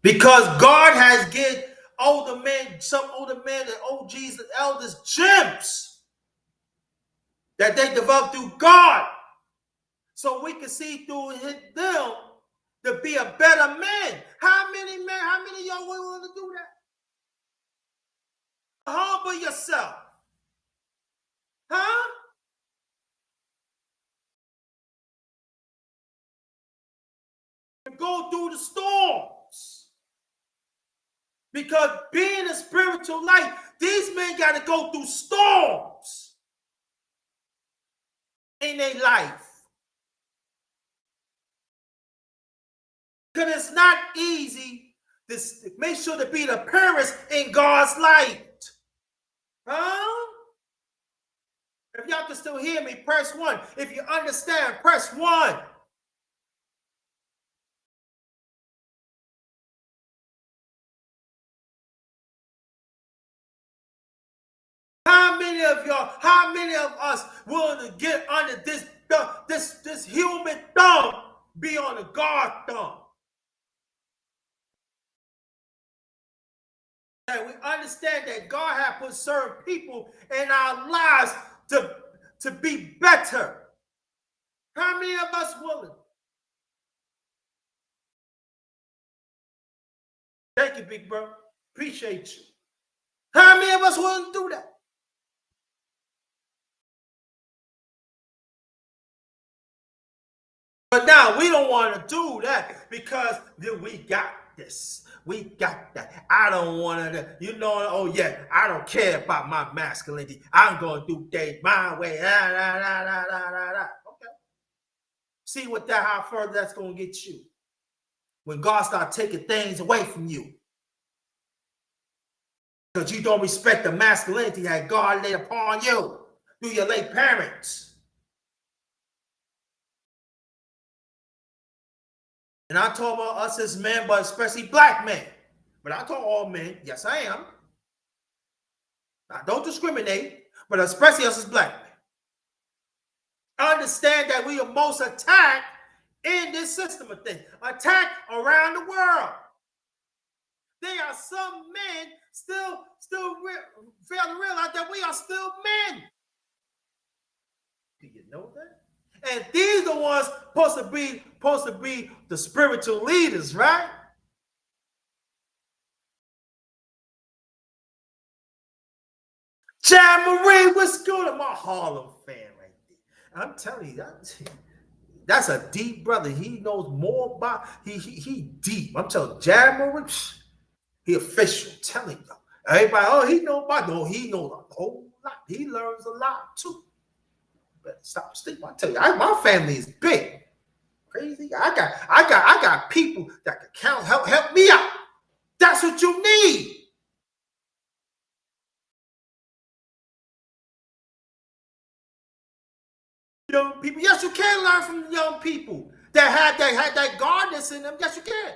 Because God has given older men, some older men and OGs and elders gems that they developed through God. So we can see through them to be a better man. How many of y'all willing to do that? Humble yourself. Huh? And go through the storms. Because being a spiritual light, these men got to go through storms in their life. Because it's not easy to make sure to be the parents in God's light. Huh? If y'all can still hear me, press 1. If you understand, press 1. How many of us willing to get under this human thumb, be on the God thumb? And we understand that God has put certain people in our lives to be better. How many of us willing? Thank you, big bro. Appreciate you. How many of us willing to do that? But now we don't want to do that because we got this. We got that. I don't want to, oh yeah, I don't care about my masculinity. I'm going to do things my way. Okay. See how far that's going to get you. When God starts taking things away from you. Because you don't respect the masculinity that God laid upon you through your late parents. And I talk about us as men, but especially black men. But I talk all men. Yes, I am. I don't discriminate, but especially us as black men. Understand that we are most attacked in this system of things. Attacked around the world. There are some men still fail to realize that we are still men. Do you know that? And these are the ones supposed to be the spiritual leaders, right? John Marie, what's good to my Harlem fan right there? I'm telling you, that's a deep brother. He knows more about he deep. I'm telling you, John Marie, he official. I'm telling you, everybody, he knows about. No, he knows a whole lot. He learns a lot too. But stop sleeping. I tell you, my family is big. Crazy. I got people that can count, help me out. That's what you need. Young people. Yes, you can learn from young people that had that godness in them. Yes, you can.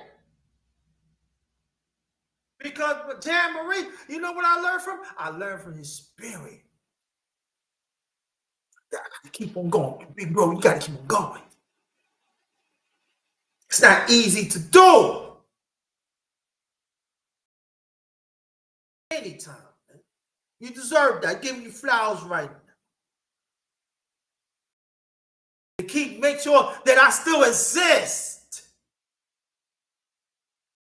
Because Jan Marie, you know what I learned from? I learned from his spirit. I gotta keep on going. Big bro, you gotta keep on going. It's not easy to do. Anytime, man. You deserve that. Giving you flowers right now. To make sure that I still exist.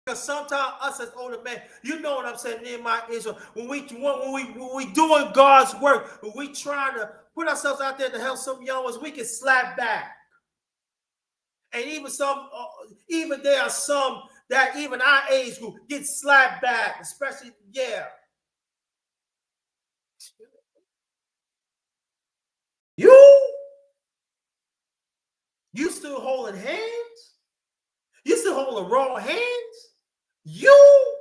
Because sometimes us as older men, you know what I'm saying, Nehemiah Israel, when we doing God's work, when we trying to put ourselves out there to help some young ones, we can slap back. And even there are some that even our age group get slapped back, especially, yeah. You still holding hands? You still holding raw hands? You?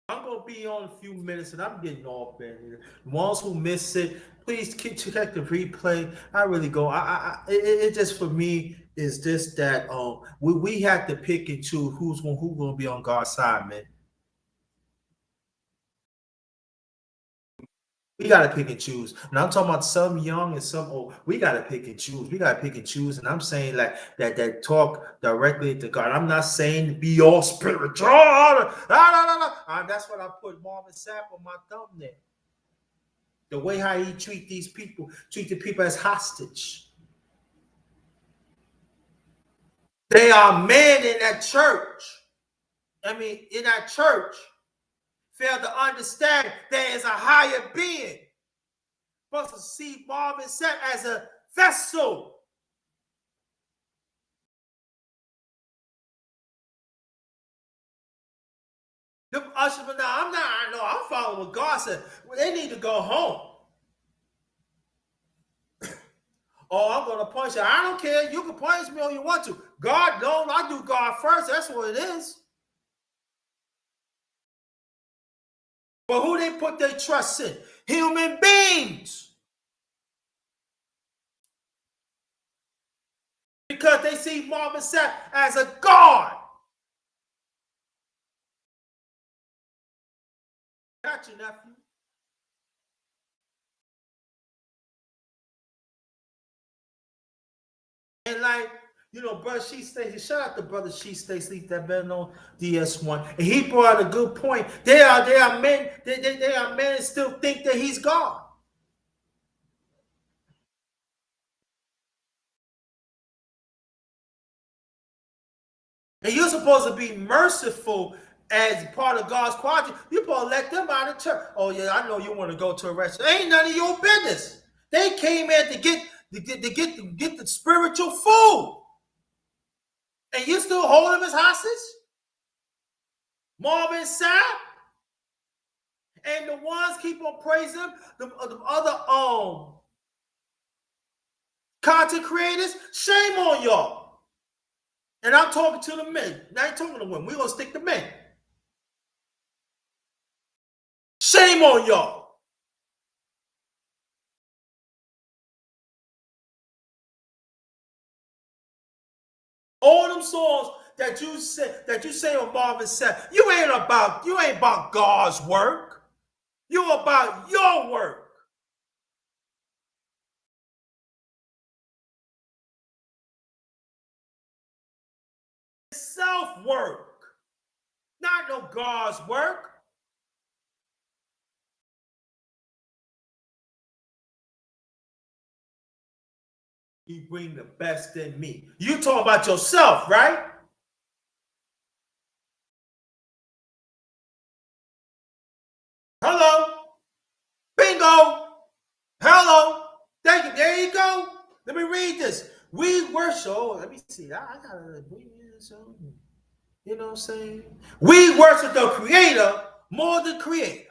I'm gonna be on a few minutes, and I'm getting off there. The ones who miss it, please check the replay. I really go. It just for me is just that we have to pick and choose who's gonna be on God's side, man. We gotta pick and choose. And I'm talking about some young and some old. We gotta pick and choose. We gotta pick and choose. And I'm saying like that talk directly to God. I'm not saying be all spiritual. That's what I put Marvin Sapp on my thumbnail. The way how he treat the people as hostage. They are men in that church. In that church, fail to understand there is a higher being. Supposed to see Marvin Sapp as a vessel. Them ushers, but now I'm following what God said. Well, they need to go home. Oh, I'm gonna punish you. I don't care. You can punish me all you want to. God don't. I do God first. That's what it is. But who they put their trust in? Human beings. Because they see Marvin Sapp as a God. Got you, nephew. And like, Brother She Stacy, shout out to Brother She Stacy that been on DS1. And he brought out a good point. They are men, they are men that still think that he's God. And you're supposed to be merciful as part of God's quality. You're supposed to let them out of church. Oh yeah, I know you want to go to a restaurant. Ain't none of your business. They came in to get the spiritual food, and you still hold them as hostage. Marvin Sapp and the ones keep on praising them. The other content creators. Shame on y'all. And I'm talking to the men. I ain't talking to women. We're gonna stick to men. Shame on y'all. All them songs that you say on Marvin Sapp, you ain't about God's work. You're about your work. Self-work. Not no God's work. You bring the best in me. You talk about yourself, right? Hello. Bingo. Hello. Thank you. There you go. Let me read this. We worship. Oh, let me see. I gotta. You know what I'm saying? We worship the Creator more than Creator.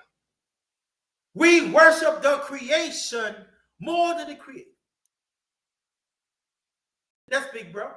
We worship the creation more than the Creator. That's big, bro.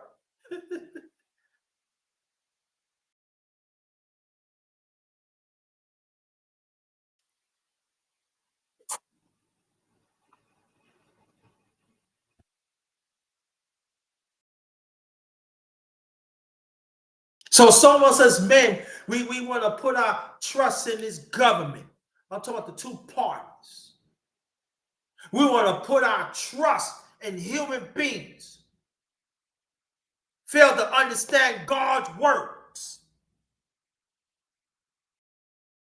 So some of us as men, we want to put our trust in this government. I'm talking about the two parties. We want to put our trust in human beings. Fail to understand God's works.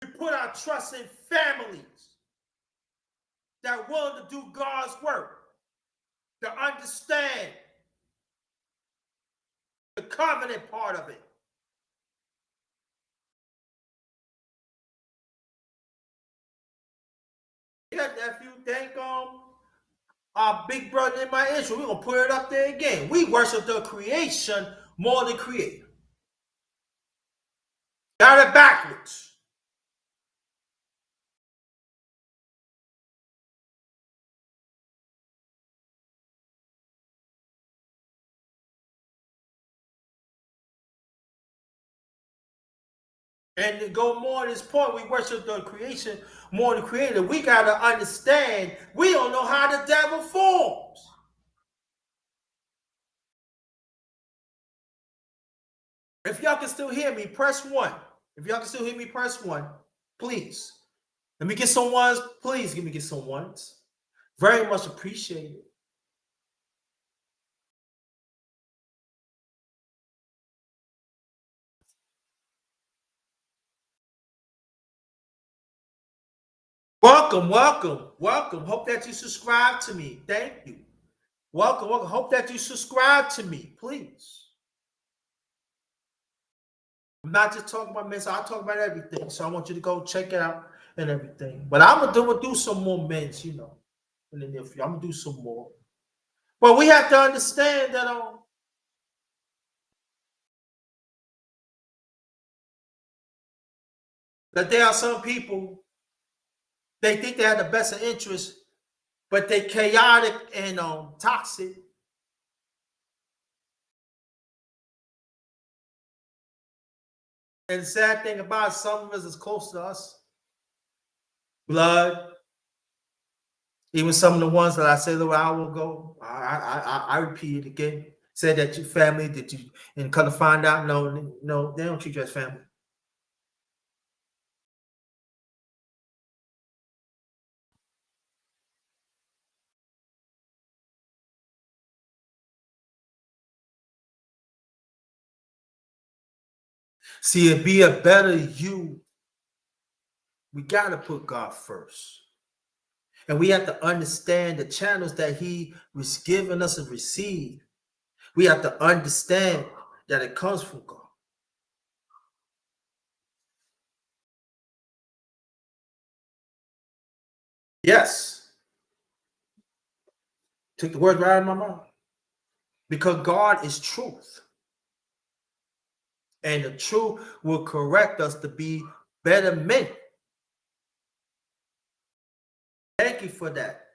We put our trust in families that are willing to do God's work, to understand the covenant part of it. Yeah, nephew, thank our big brother in my Israel. We're gonna put it up there again. We worship the creation more than Creator. Got it backwards. And to go more on this point, we worship the creation more than Creator. We gotta understand we don't know how the devil forms. If y'all can still hear me, press 1. If y'all can still hear me, press 1. Please. Let me get some ones. Please give me get some ones. Very much appreciated. Welcome, welcome, welcome. Hope that you subscribe to me. Thank you. Welcome, welcome. Hope that you subscribe to me, please. I'm not just talking about men's, I talk about everything. So I want you to go check it out and everything. But I'm gonna do some more men's, you know. And then if I'm gonna do some more. But we have to understand that there are some people, they think they have the best of interest, but they chaotic and toxic. And the sad thing about it, some of us is close to us. Blood. Even some of the ones that I said a little hour ago, I repeat it again. Said that your family, that you, and come to find out, no, they don't treat you as family. See, to be a better you, we got to put God first. And we have to understand the channels that He was giving us and received. We have to understand that it comes from God. Yes. Took the words right out of my mouth. Because God is truth. And the truth will correct us to be better men. Thank you for that.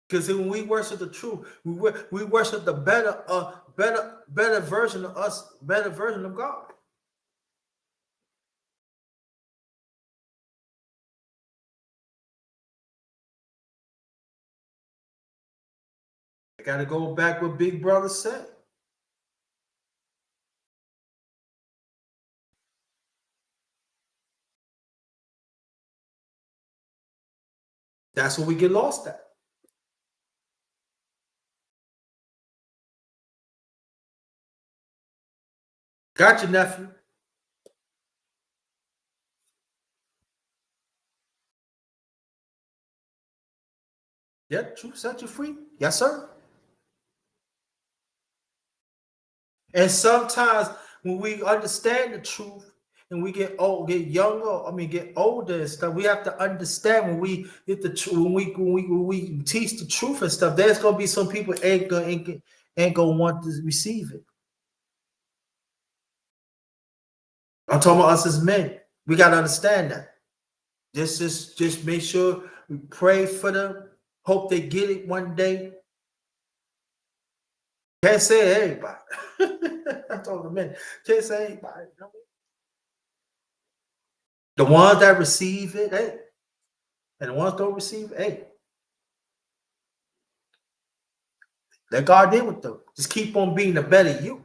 Because when we worship the truth, we worship the better version of us, better version of God. I got to go back what Big Brother said. That's where we get lost at. Got you, nephew. Yeah, truth set you free. Yes, sir. And sometimes when we understand the truth and we get old, get younger, get older and stuff, we have to understand when we get the truth, when we teach the truth and stuff, there's gonna be some people ain't gonna want to receive it. I'm talking about us as men. We gotta understand that. Just make sure we pray for them. Hope they get it one day. Can't say everybody. I'm talking to men. Can't say everybody. The ones that receive it, hey, and the ones don't receive it, hey, let God deal with them. Just keep on being the better you.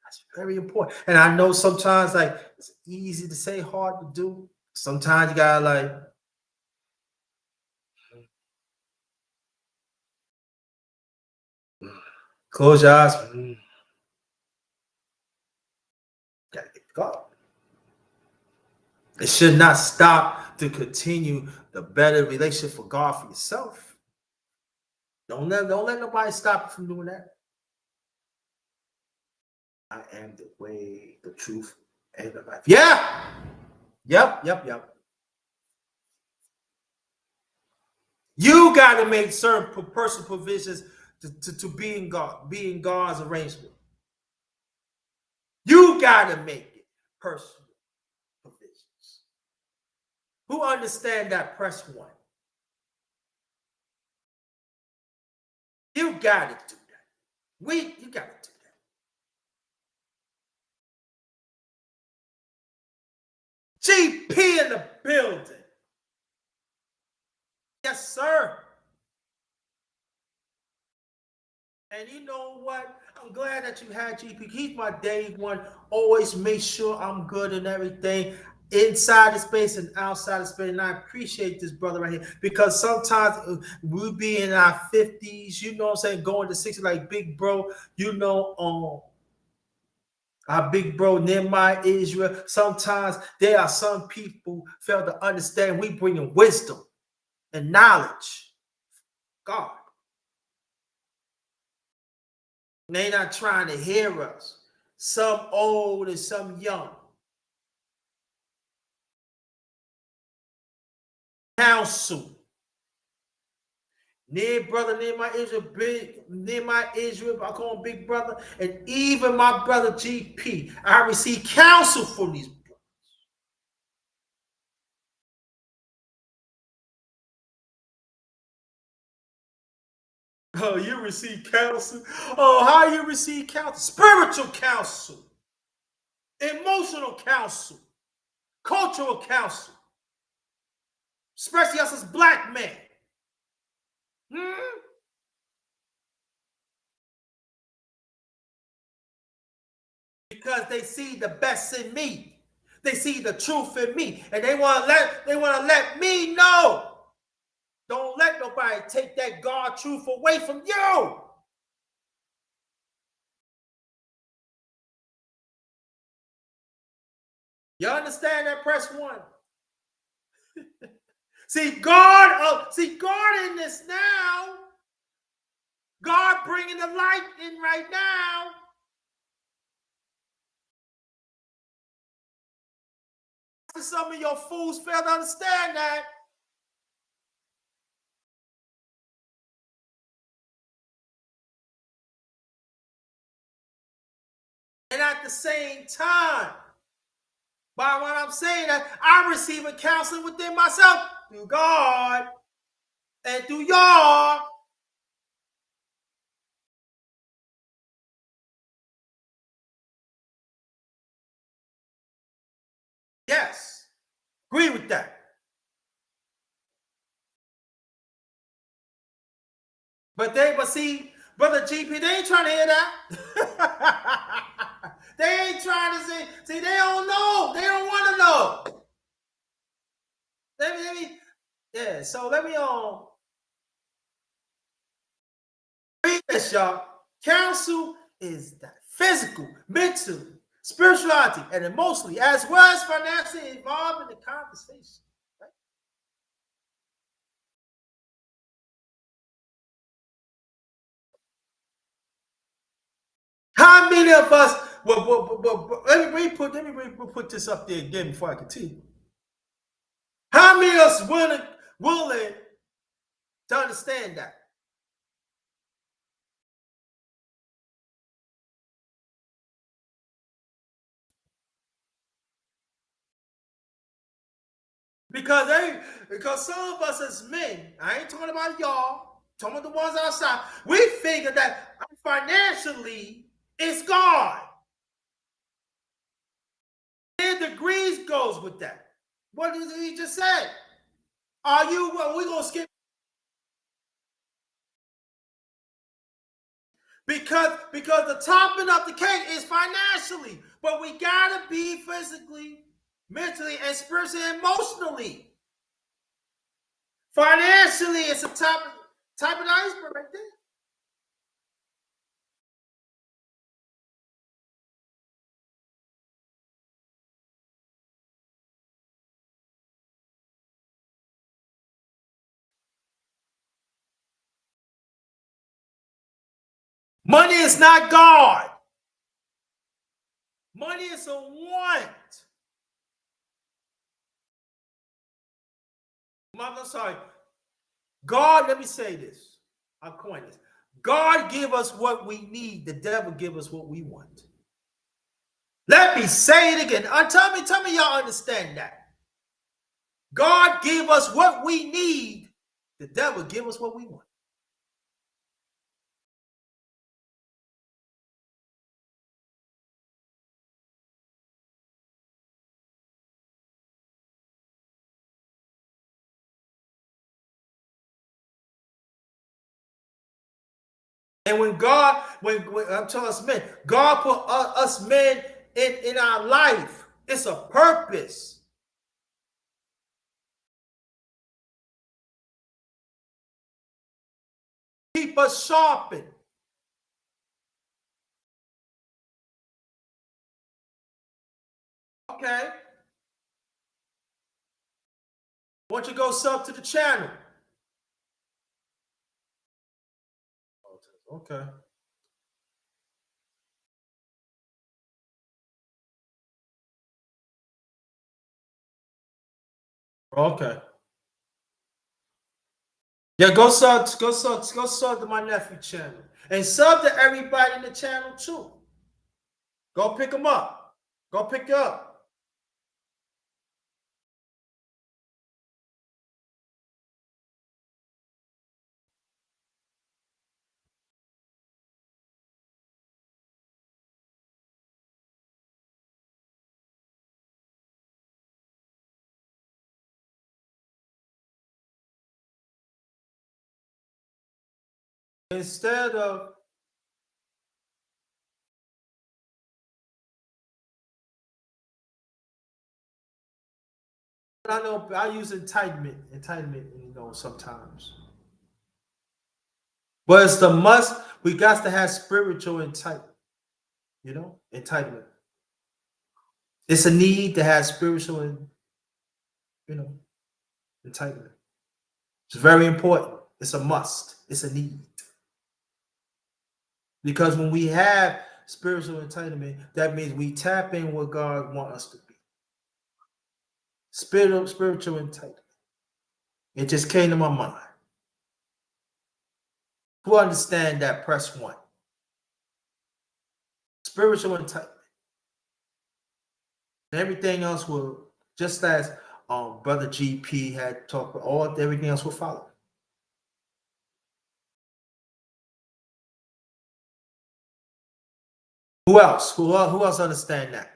That's very important. And I know sometimes like it's easy to say, hard to do. Sometimes you gotta like close your eyes. Gotta get God. It should not stop to continue the better relationship for God for yourself. Don't let nobody stop you from doing that. I am the way, the truth, and the life. Yeah. Yep. You got to make certain personal provisions to be in God's arrangement. You got to make it personal provisions. Who understand that? Press one. You got to do that. You got to do that. GP in the building. Yes, sir. And you know what? I'm glad that you had GP. He's my day one. Always make sure I'm good and everything inside the space and outside the space. And I appreciate this brother right here because sometimes we be in our 50s, you know what I'm saying, going to 60 like big bro, our big bro Nehemiah Israel. Sometimes there are some people fail to understand we bring in wisdom and knowledge. God. They not trying to hear us. Some old and some young. Counsel. Near my Israel, I call him big brother, and even my brother GP. I receive counsel from these brothers. Oh, you receive counsel? Oh, how you receive counsel? Spiritual counsel, emotional counsel, cultural counsel, especially us as black men. Because they see the best in me. They see the truth in me. And they want to let me know. Don't let nobody take that God truth away from you. You understand that? Press one. See God in this now. God bringing the light in right now. Some of your fools fail to understand that. And at the same time, by what I'm saying, that I'm receiving counseling within myself through God and through y'all. Yes, agree with that. But see, Brother GP, they ain't trying to hear that. They ain't trying to see, they don't know. They don't want to know. Yeah, so let me read this, y'all. Counsel is that physical, mental, spirituality, and emotionally, as well as financially involved in the conversation. Right? How many of us? Let me put this up there again before I continue. How many of us willing to understand that? Because some of us as men, I ain't talking about y'all, talking about the ones outside, we figure that financially it's God. And degrees goes with that. What did he just say? We're gonna skip because the topping of the cake is financially, but we gotta be physically, mentally, and spiritually, and emotionally. Financially, it's a top of the iceberg right there. Money is not God. Money is a want. I'm sorry. God, let me say this. I'll coin this. God give us what we need. The devil give us what we want. Let me say it again. Tell me y'all understand that. God give us what we need. The devil give us what we want. And when I'm telling us men, God put us men in our life. It's a purpose. Keep us sharpened. Okay. Why don't you go sub to the channel? Okay. Okay. Yeah, go sub to my nephew channel. And sub to everybody in the channel too. Go pick them up. Go pick up. Instead of I know I use entitlement, sometimes. But it's the must, we got to have spiritual entitlement. It's a need to have spiritual entitlement. It's very important. It's a must. It's a need. Because when we have spiritual entitlement, that means we tap in what God wants us to be. Spiritual entitlement. It just came to my mind. Who understand that? Press 1. Spiritual entitlement. Everything else will, just as Brother GP had talked about, everything else will follow. Who else? Who else understand that?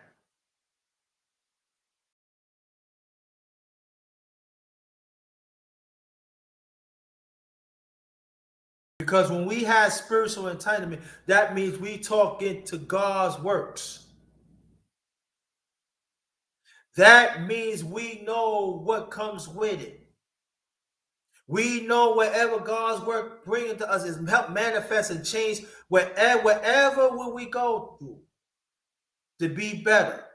Because when we have spiritual entitlement, that means we talk into God's works. That means we know what comes with it. We know wherever God's work bringing to us is help manifest and change wherever will we go through to be better.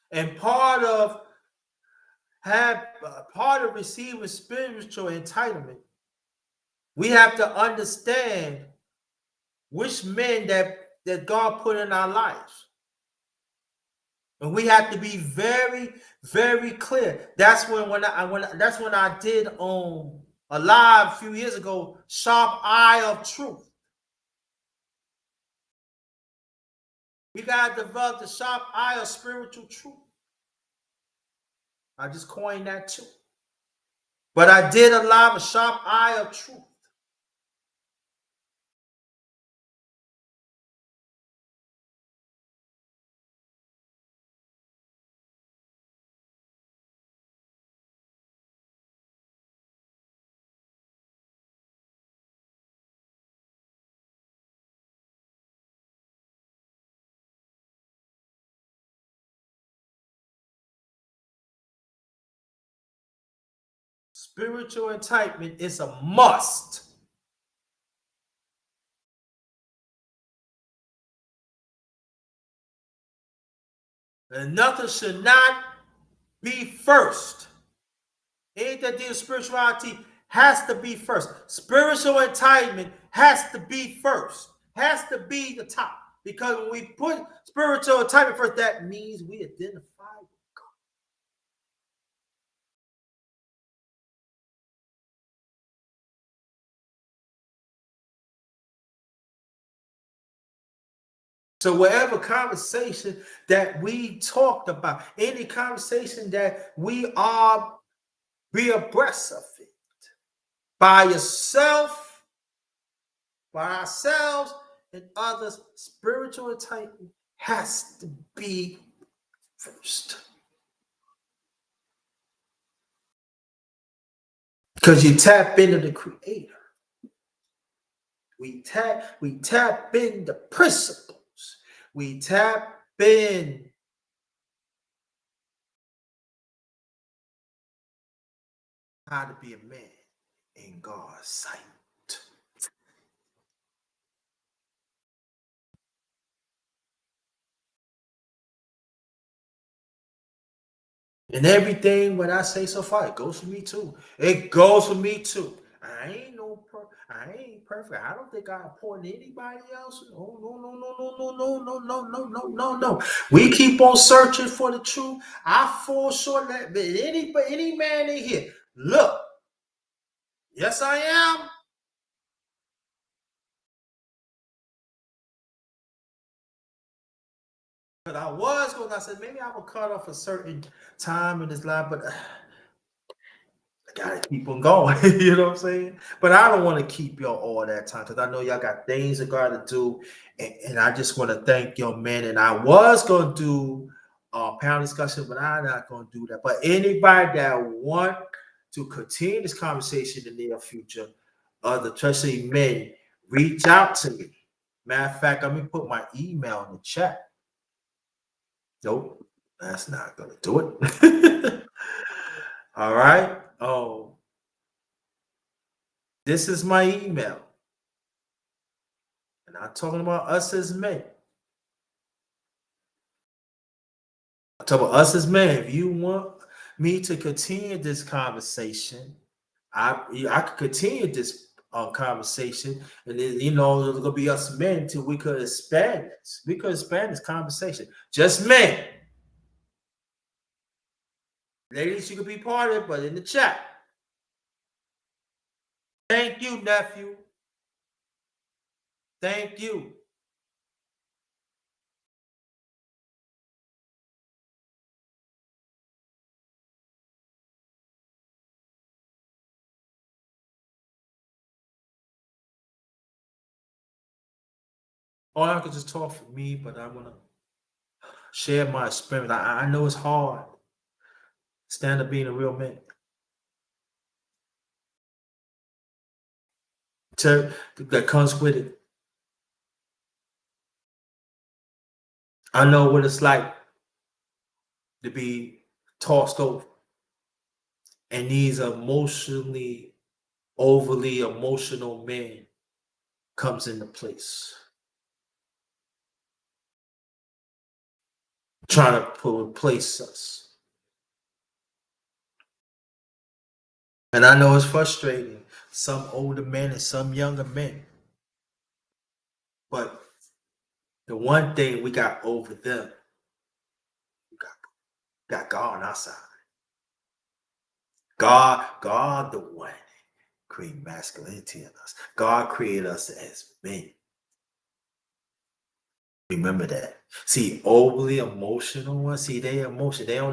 And part of receiving spiritual entitlement, we have to understand which men that God put in our lives. And we have to be very, very clear. That's when I did a live a few years ago, Sharp Eye of Truth. We got to develop the sharp eye of spiritual truth. I just coined that too. But I did a live, a sharp eye of truth. Spiritual entitlement is a must. And nothing should not be first. Anything that deals with spirituality has to be first. Spiritual entitlement has to be first. Has to be the top. Because when we put spiritual entitlement first, that means we identify with God. So whatever conversation that we talked about, any conversation that we are be abreast of it, by yourself, by ourselves, and others, spiritual entitlement has to be first. Because you tap into the Creator. We tap into principles. We tap in how to be a man in God's sight. And everything what I say so far, it goes for me too. It goes for me too. I ain't perfect. I don't think I point to anybody else. Oh, no. We keep on searching for the truth. I fall short of that. Any man in here, look. Yes, I am. But I said maybe I will cut off a certain time in this life, but I gotta keep on going. You know what I'm saying? But I don't want to keep y'all all that time because I know y'all got things that got to do, and I just want to thank y'all, man. And I was gonna do a panel discussion, but I'm not gonna do that. But anybody that want to continue this conversation in the near future, especially men, reach out to me. Matter of fact, let me put my email in the chat. Nope, that's not gonna do it. All right. Oh, this is my email. And I'm talking about us as men. I'm talking about us as men. If you want me to continue this conversation. I could continue this conversation, and then there's gonna be us men till we could expand this. We could expand this conversation. Just men. Ladies, you could be part of it, but in the chat. Thank you, nephew. Thank you. Or I could just talk for me, but I want to share my experience. I know it's hard. Stand up being a real man. That comes with it. I know what it's like to be tossed over. And these overly emotional men comes into place. Trying to replace us. And I know it's frustrating. Some older men and some younger men. But the one thing we got over them, we got God on our side. God the one created masculinity in us. God created us as men. Remember that. See, overly emotional ones, they don't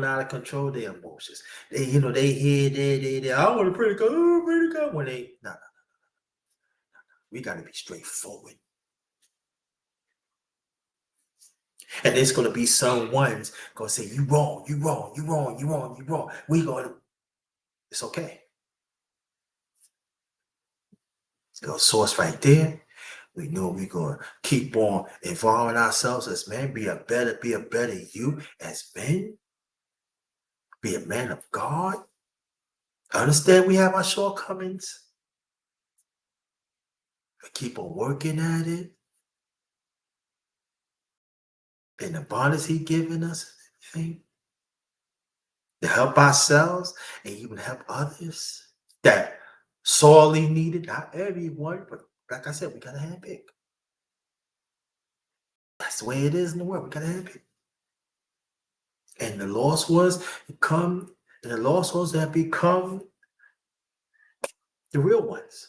know how to control their emotions. They hear, I want to pray to God, pray to God. When no. We got to be straightforward. And there's going to be some ones going to say, you wrong. It's okay. There's a source right there. We know we're going to keep on evolving ourselves as men, be a better you as men, be a man of God. Understand we have our shortcomings. We keep on working at it. And the abundance He's given us, everything, to help ourselves and even help others that sorely needed. Not everyone, but like I said, we got to handpick. That's the way it is in the world. We got to handpick. And the lost ones that become the real ones.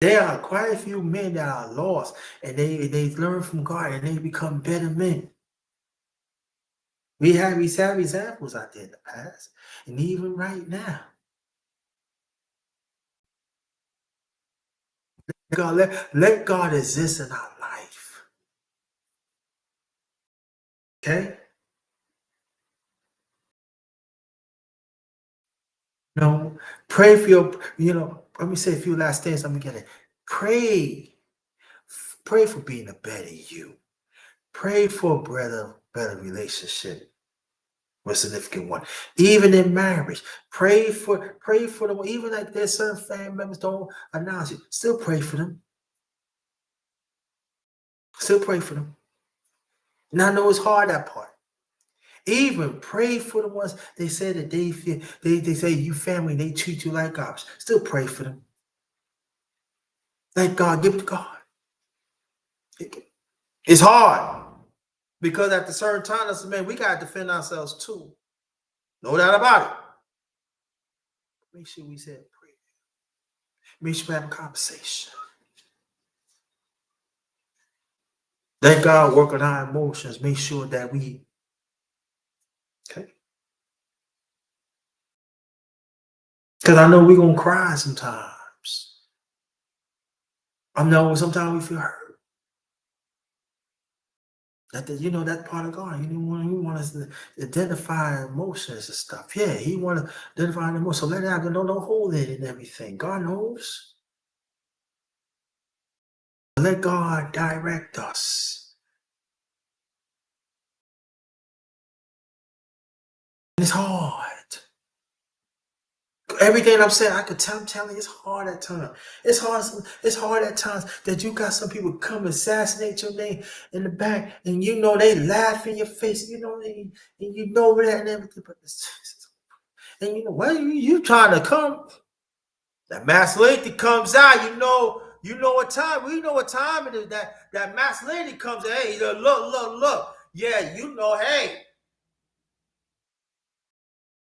There are quite a few men that are lost, and they learn from God and they become better men. We have examples out there in the past, and even right now. Let God exist in our life. Okay? Pray for your, let me say a few last things. I'm gonna get it. Pray for being a better you. Pray for a better relationship with a significant one. Even in marriage, pray for them. Even like there's certain family members don't announce it, still pray for them. Still pray for them. And I know it's hard, that part. Even pray for the ones they say that they feel, they say you family, they treat you like gods. Still pray for them. Thank God, give it to God. It's hard because at a certain time, as a man, we gotta defend ourselves too. No doubt about it. Make sure we say a prayer. Make sure we have a conversation. Let God work on our emotions. Make sure that we, okay? Because I know we're going to cry sometimes. I know sometimes we feel hurt. That part of God. He want us to identify emotions and stuff. Yeah, He want to identify the emotions. So let it out. Don't hold it and everything. God knows. Let God direct us. It's hard. Everything I'm saying, I could tell. I'm telling you, it's hard at times. It's hard. It's hard at times that you got some people come assassinate your name in the back, and you know they laugh in your face. You know, and you know that and everything. But and you know, well, you trying to come. That masculinity comes out. You know what time. We know what time it is. That masculinity comes out. Hey, look. Yeah, you know. Hey,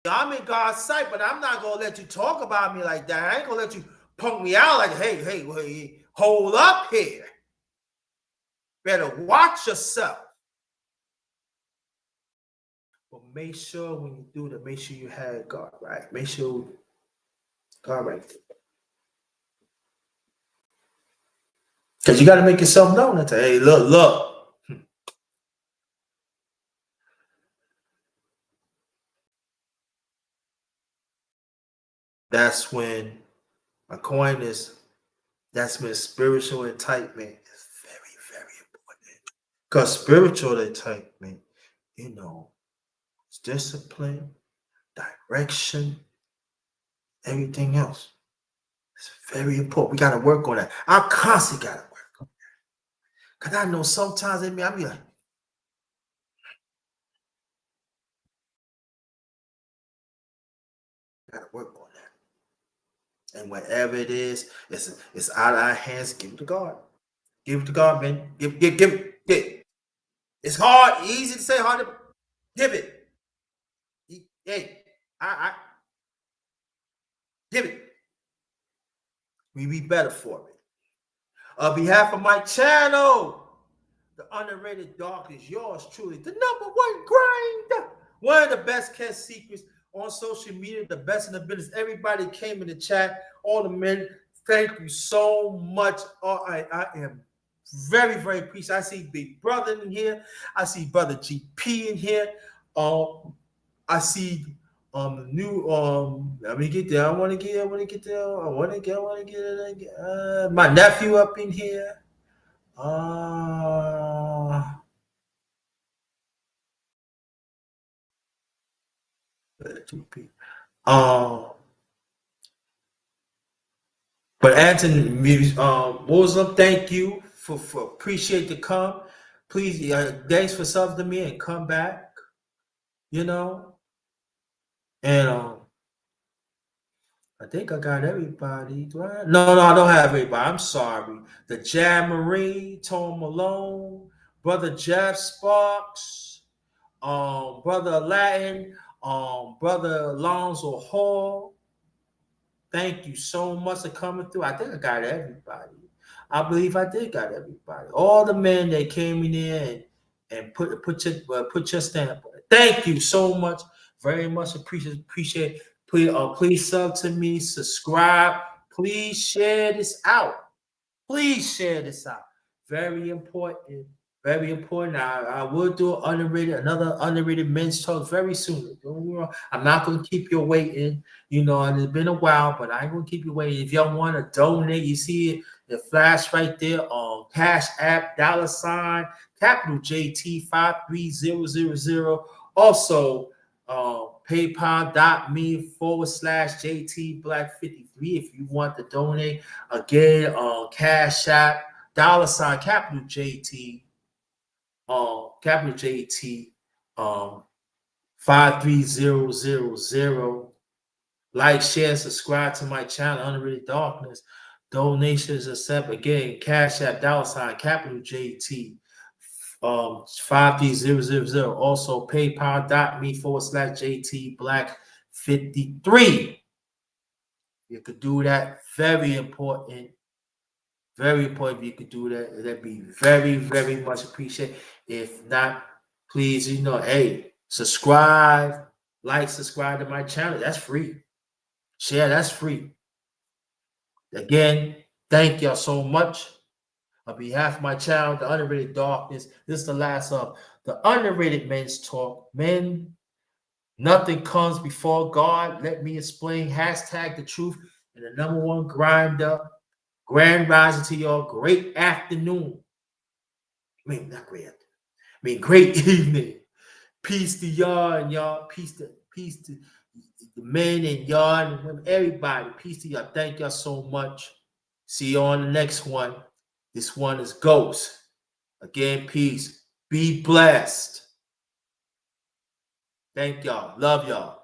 I'm in God's sight, but I'm not gonna let you talk about me like that. I ain't gonna let you punk me out like, hey, hold up here. Better watch yourself. But make sure when you do that, make sure you have God right. Make sure God right. Because you got to make yourself known. That hey, look. That's when my coin is. That's when spiritual enlightenment is very, very important. Because spiritual enlightenment, you know, it's discipline, direction, everything else. It's very important. We got to work on that. I constantly got to work on that. Because I know sometimes in me, I be like, I got to work on that. And whatever it is, it's out of our hands. Give it to God. Give it to God, man. Give it. It's hard, easy to say, hard to give it. Hey, I give it. We be better for it. On behalf of my channel, the Underrated Dog is yours truly, the #1 grinder. One of the best kept secrets on social media, the best in the business. Everybody came in the chat, all the men. Thank you so much. I am very, very appreciative. I see Big Brother in here. I see Brother GP in here. I see the new let me get there. I want to get my nephew up in here. But Anthony Muslim, thank you for appreciate the come. Please, thanks for something to me and come back. You know, and I think I got everybody. Do I? No, I don't have everybody. I'm sorry. The Jam Marie, Tom Malone, Brother Jeff Sparks, Brother Latin, Brother Alonzo Hall. Thank you so much for coming through. I think I got everybody. I believe I did got everybody. All the men that came in there and put your stamp on it. Thank you so much. Very much appreciate. Please sub to me, subscribe. Please share this out. Please share this out. Very important. Very important. I will do another underrated men's talk very soon. I'm not going to keep you waiting. You know, and it's been a while, but I ain't going to keep you waiting. If y'all want to donate, you see it, the flash right there on Cash App, $, capital JT 53000. Also, paypal.me/JT Black 53 if you want to donate. Again, Cash App, $, capital JT, capital JT, 53000. Like, share, subscribe to my channel, Underrated Darkness. Donations accept. Again, Cash App, $, capital JT, 53000. Also, paypal.me/JT Black 53. You could do that. Very important. Very important if you could do that. That'd be very, very much appreciated. If not, please, hey, subscribe, subscribe to my channel. That's free. Share, that's free. Again, thank y'all so much. On behalf of my channel, The Underrated Darkness, this is the last of the Underrated Men's Talk. Men, nothing comes before God. Let me explain. Hashtag the truth and the #1 grinder. Grand rising to y'all. Great afternoon. I mean, not great afternoon. I mean, great evening. Peace to y'all and y'all. Peace to the men and y'all and women, everybody. Peace to y'all. Thank y'all so much. See you on the next one. This one is Ghost. Again, peace. Be blessed. Thank y'all. Love y'all.